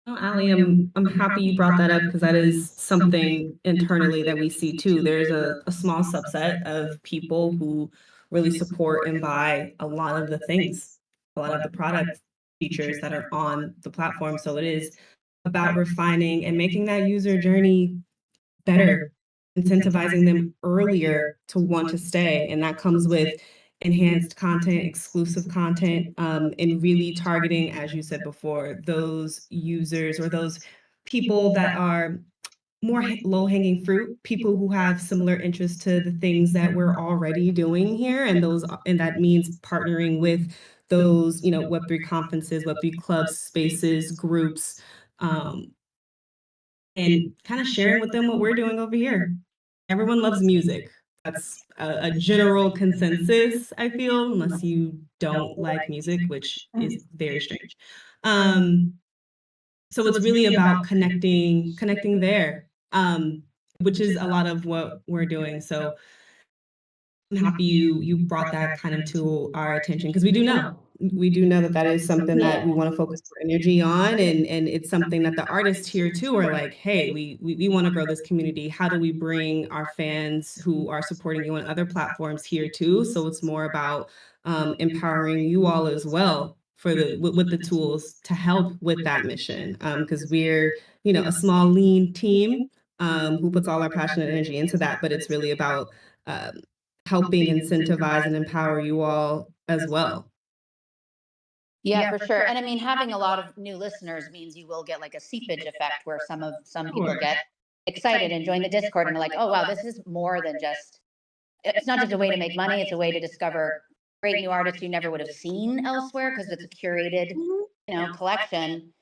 Speaker 5: Oh, Allie, I'm happy you brought that up, because that is something internally that we see too. There's a small subset of people who really support and buy a lot of the things, a lot of the products features that are on the platform. So it is about refining and making that user journey better, incentivizing them earlier to want to stay. And that comes with enhanced content, exclusive content, and really targeting, as you said before, those users or those people that are more low-hanging fruit, people who have similar interests to the things that we're already doing here, and that means partnering with those, Web3 conferences, Web3 clubs, spaces, groups, and kind of sharing with them what we're doing over here. Everyone loves music. That's a general consensus, I feel, unless you don't like music, which is very strange. So it's really about connecting there, which is a lot of what we're doing. So I'm happy you brought that kind of to our attention, because we do know that that is something that we want to focus our energy on, and it's something that the artists here too are like, hey, we want to grow this community. How do we bring our fans who are supporting you on other platforms here too? So it's more about empowering you all as well for with the tools to help with that mission, because we're a small lean team who puts all our passion and energy into that, but it's really about helping incentivize and empower you all as well.
Speaker 9: Yeah, for sure. And I mean, having a lot of new listeners means you will get like a seepage effect where some people
Speaker 5: Sure.
Speaker 9: get excited and join the Discord and are like, oh wow, this is more than just, it's not just a way to make money, it's a way to discover great new artists you never would have seen elsewhere because it's a curated, collection.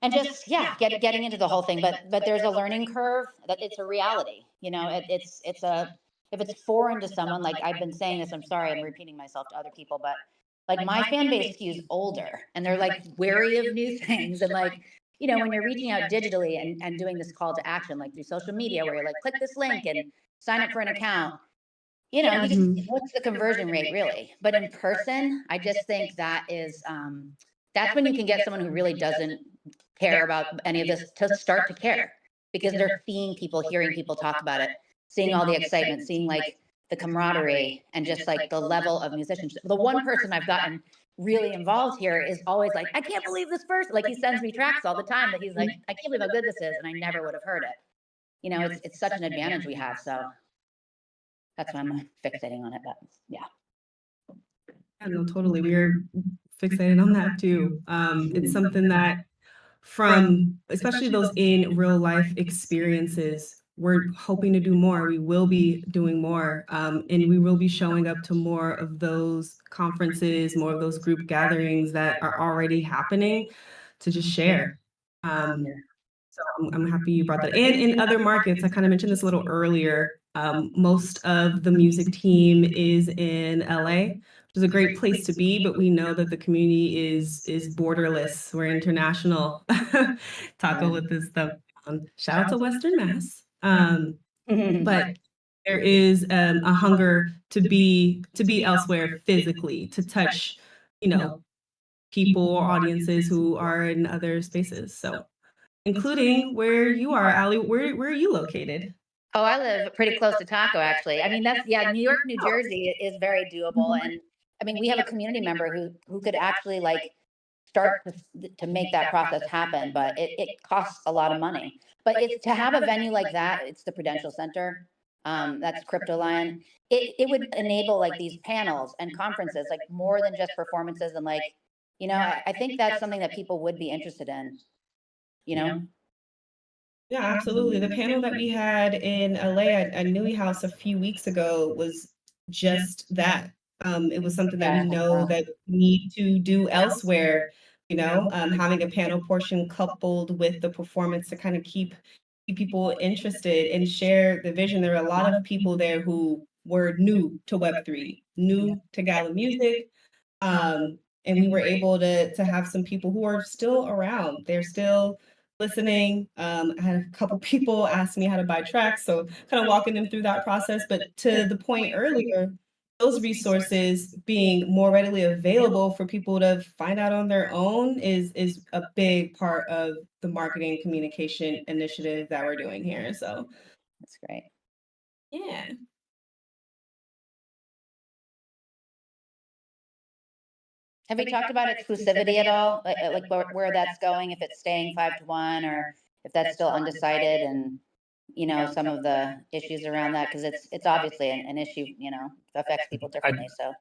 Speaker 9: And just getting into the whole thing. But there's a learning curve that it's a reality. It's a, if it's foreign to someone, like I've been saying this, I'm sorry, I'm repeating myself to other people, but like my fan base skews older and they're like wary of new things. And like, when you're reaching out digitally and doing this call to action, like through social media, where you're like, click this link and sign up for an account, you just, what's the conversion rate really? But in person, I just think that is, that's when you can get someone who really doesn't care about any of this to start to care, because they're seeing people, hearing people talk about it, seeing all the excitement, seeing like the camaraderie and just like the level of musicianship. The one person I've gotten really involved here is always like, I can't believe this person, like he sends me tracks all the time that he's like, I can't believe how good this is. And I never would have heard it. It's such an advantage we have. So that's why I'm fixating on it. But yeah.
Speaker 5: Yeah, no, totally. We're fixated on that too. It's something that, from especially those in real life experiences, we're hoping to do more. We will be doing more, and we will be showing up to more of those conferences, more of those group gatherings that are already happening, to just share. So I'm happy you brought that. And in other markets, I kind of mentioned this a little earlier. Most of the music team is in LA, which is a great place to be, but we know that the community is borderless. We're international. Taco with this stuff. Shout out to Western Mass. But there is a hunger to be elsewhere physically, to touch, people or audiences who are in other spaces. So, including where you are, Allie. Where are you located?
Speaker 9: Oh, I live pretty close to Taco, actually. I mean, that's, New York, New Jersey is very doable. And I mean, we have a community member who could actually like start to make that process happen, but it costs a lot of money. But it's to have a venue like that, it's the Prudential Center. That's Crypto Lion. It would enable like these panels and conferences, like more than just performances. And like, I think that's something that people would be interested in,
Speaker 5: Yeah, absolutely. The panel that we had in LA at Newey House a few weeks ago was just that. It was something that we know that we need to do elsewhere, having a panel portion coupled with the performance to kind of keep people interested and share the vision. There are a lot of people there who were new to Web3, new to Gala Music, and we were able to have some people who are still around. They're still listening. I had a couple people ask me how to buy tracks, so kind of walking them through that process. But to the point earlier, those resources being more readily available for people to find out on their own is a big part of the marketing communication initiative that we're doing here. So
Speaker 9: that's great.
Speaker 5: Yeah.
Speaker 9: Have we talked about exclusivity at all? Like where that's going, if it's staying 5-1 or if that's still undecided, and some of the issues around that, because it's obviously an issue, affects people differently. So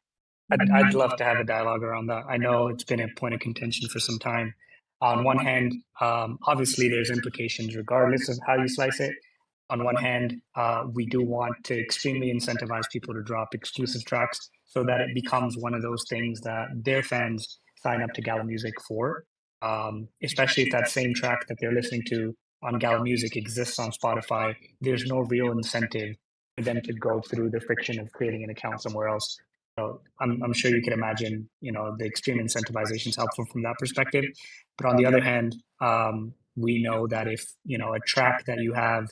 Speaker 3: I'd love to have a dialogue around that. I know it's been a point of contention for some time. On one hand, obviously there's implications regardless of how you slice it. On one hand, we do want to extremely incentivize people to drop exclusive tracks so that it becomes one of those things that their fans sign up to Gala Music for, especially if that same track that they're listening to on Gala Music exists on Spotify. There's no real incentive for them to go through the friction of creating an account somewhere else. So I'm sure you can imagine, the extreme incentivization is helpful from that perspective. But on the other hand, we know that if, a track that you have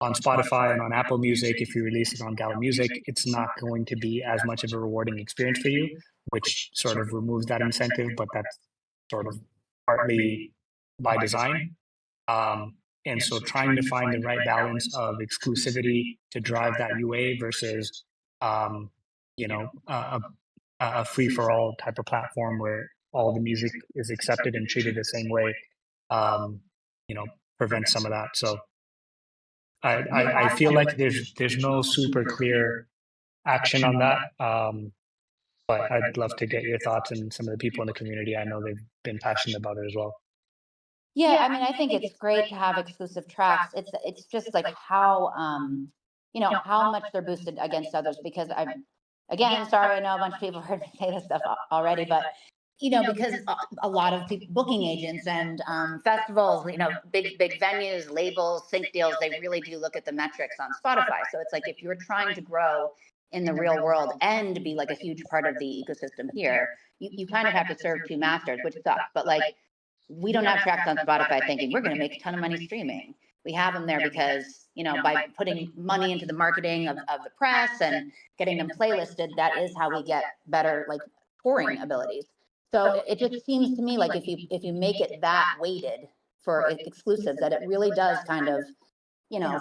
Speaker 3: on Spotify and on Apple Music, if you release it on Gala Music, it's not going to be as much of a rewarding experience for you, which sort of removes that incentive, but that's sort of partly by design. And so trying to find the right balance of exclusivity to drive that UA versus, a free-for-all type of platform where all the music is accepted and treated the same way, prevents some of that. So I feel like there's no super clear action on that. But I'd love to get your thoughts, and some of the people in the community, I know they've been passionate about it as well.
Speaker 9: yeah, I mean, I think it's great to have exclusive tracks. It's just like how how much they're boosted against others, because again, sorry, I know a bunch of people heard me say this stuff already, but because a lot of booking agents and festivals, big venues, labels, sync deals, they really do look at the metrics on Spotify. So it's like, if you're trying to grow in the real world and be like a huge part of the ecosystem here, you kind of have to serve two masters, which sucks. But like, we don't have tracks on Spotify thinking we're going to make a ton of money streaming. We have them there because, by putting money into the marketing of the press and getting them playlisted, that is how we get better, like, touring abilities. So it just seems to me like if you make it that weighted for exclusives, that it really does kind of,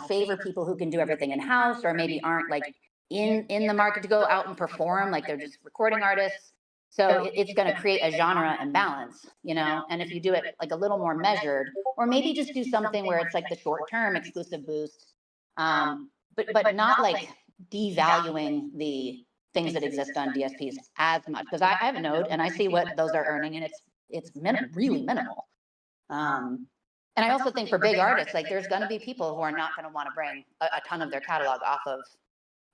Speaker 9: favor people who can do everything in house, or maybe aren't like in the market to go out and perform, like they're just recording artists. So it's going to create a genre imbalance, and if you do it like a little more measured, or maybe just do something where it's like the short term exclusive boost, but not like devaluing the things that exist on DSPs as much, because I have a node and I see what those are earning, and it's really minimal. And I also think for big artists, like, there's going to be people who are not going to want to bring a ton of their catalog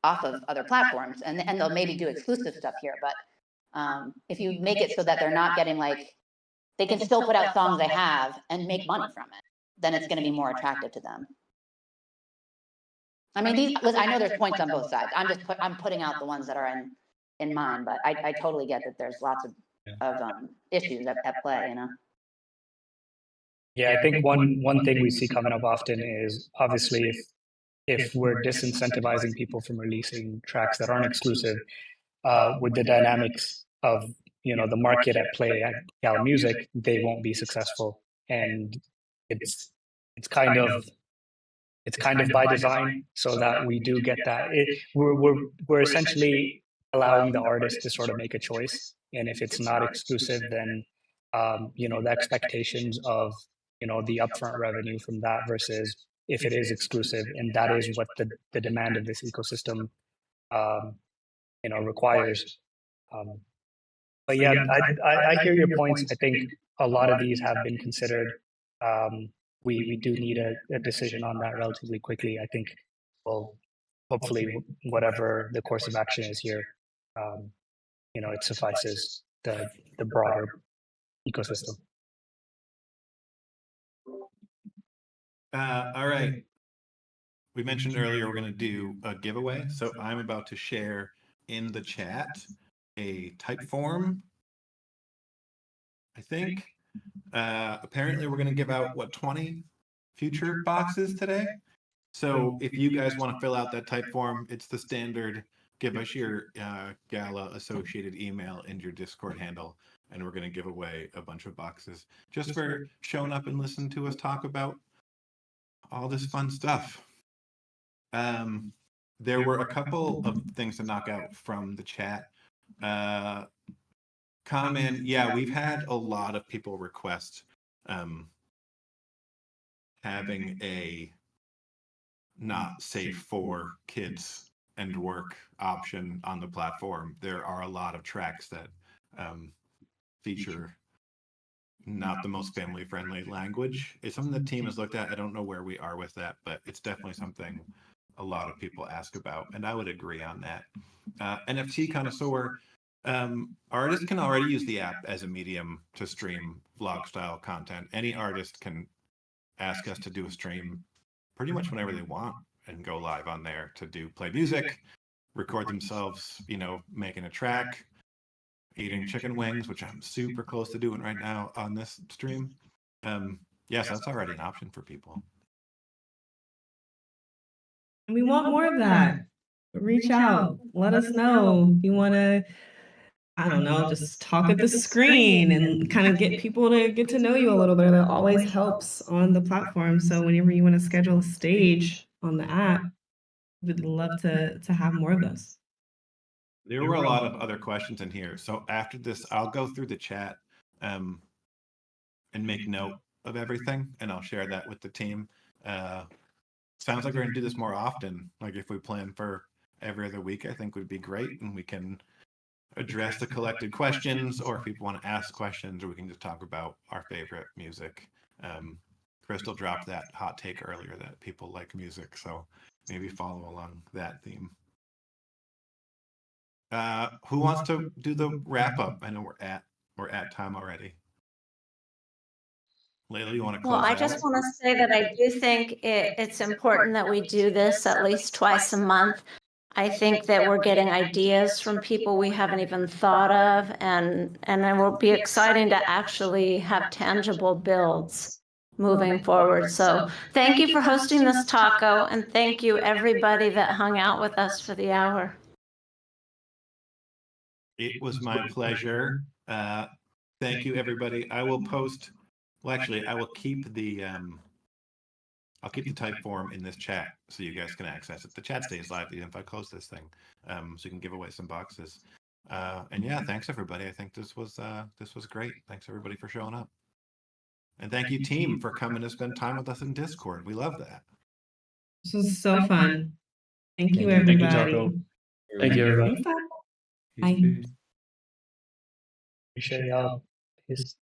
Speaker 9: off of other platforms, and they'll maybe do exclusive stuff here. But if you make it so that they're not getting, like, they can still put out songs they have and make money from it, then it's going to be more attractive to them. I mean, I know there's points on both sides. I'm putting out the ones that are in mind, but I totally get that there's lots of issues at play,
Speaker 3: Yeah, I think one thing we see coming up often is, obviously, if we're disincentivizing people from releasing tracks that aren't exclusive, with the dynamics of the market at play at Gala Music, they won't be successful, and it's kind of by design, so that we do get that. We're essentially allowing the artist to sort of make a choice, and if it's not exclusive, then the expectations of the upfront revenue from that versus if it is exclusive, and that is what the demand of this ecosystem requires. But yeah, I hear your points. I think a lot of these have been considered. We do need a decision on that relatively quickly. I think, well, hopefully, whatever the course of action is here, it suffices the broader ecosystem.
Speaker 1: All right. We mentioned earlier we're going to do a giveaway. So I'm about to share in the chat a type form, I think. Apparently we're going to give out, 20 future boxes today. So if you guys want to fill out that type form, it's the standard. Give us your Gala associated email and your Discord handle, and we're going to give away a bunch of boxes just for showing up and listening to us talk about all this fun stuff. There were a couple of things to knock out from the chat. Common, yeah, we've had a lot of people request having a not safe for kids and work option on the platform. There are a lot of tracks that feature not the most family friendly language. It's something the team has looked at. I don't know where we are with that, but it's definitely something a lot of people ask about, and I would agree on that. NFT connoisseur, artists can already use the app as a medium to stream vlog style content. Any artist can ask us to do a stream pretty much whenever they want and go live on there to play music, record themselves, making a track, eating chicken wings, which I'm super close to doing right now on this stream. Yes, that's already an option for people.
Speaker 5: And we want more of that. Reach out. Let us know if you want to, I don't know, just talk at the screen and kind of get people to get to know you a little bit. That always helps on the platform. So whenever you want to schedule a stage on the app, we'd love to have more of those.
Speaker 1: There were a lot of other questions in here. So after this, I'll go through the chat and make note of everything, and I'll share that with the team. Sounds like we're going to do this more often. Like if we plan for every other week, I think would be great, and we can address the collected questions, or if people want to ask questions, or we can just talk about our favorite music. Crystal dropped that hot take earlier that people like music, so maybe follow along that theme. Who wants to do the wrap up? I know we're at time already. Layla, you want to close?
Speaker 6: Well, I just want to say that I do think it's important that we do this at least twice a month. I think that we're getting ideas from people we haven't even thought of, and it will be exciting to actually have tangible builds moving forward. So thank you for hosting this taco, and thank you everybody that hung out with us for the hour.
Speaker 1: It was my pleasure. Thank you, everybody. I will post. Well, actually, I will keep the I'll keep the type form in this chat so you guys can access it. The chat stays live even if I close this thing, so you can give away some boxes. And yeah, thanks everybody. I think this was great. Thanks everybody for showing up, and thank you team for coming to spend time with us in Discord. We love that.
Speaker 5: This was so fun. Thank you, everybody.
Speaker 7: Thank you, Taco. Thank you, everybody.
Speaker 5: Thanks, Taco.
Speaker 7: Peace,
Speaker 5: Bye.
Speaker 7: peace.
Speaker 3: Appreciate y'all. Peace.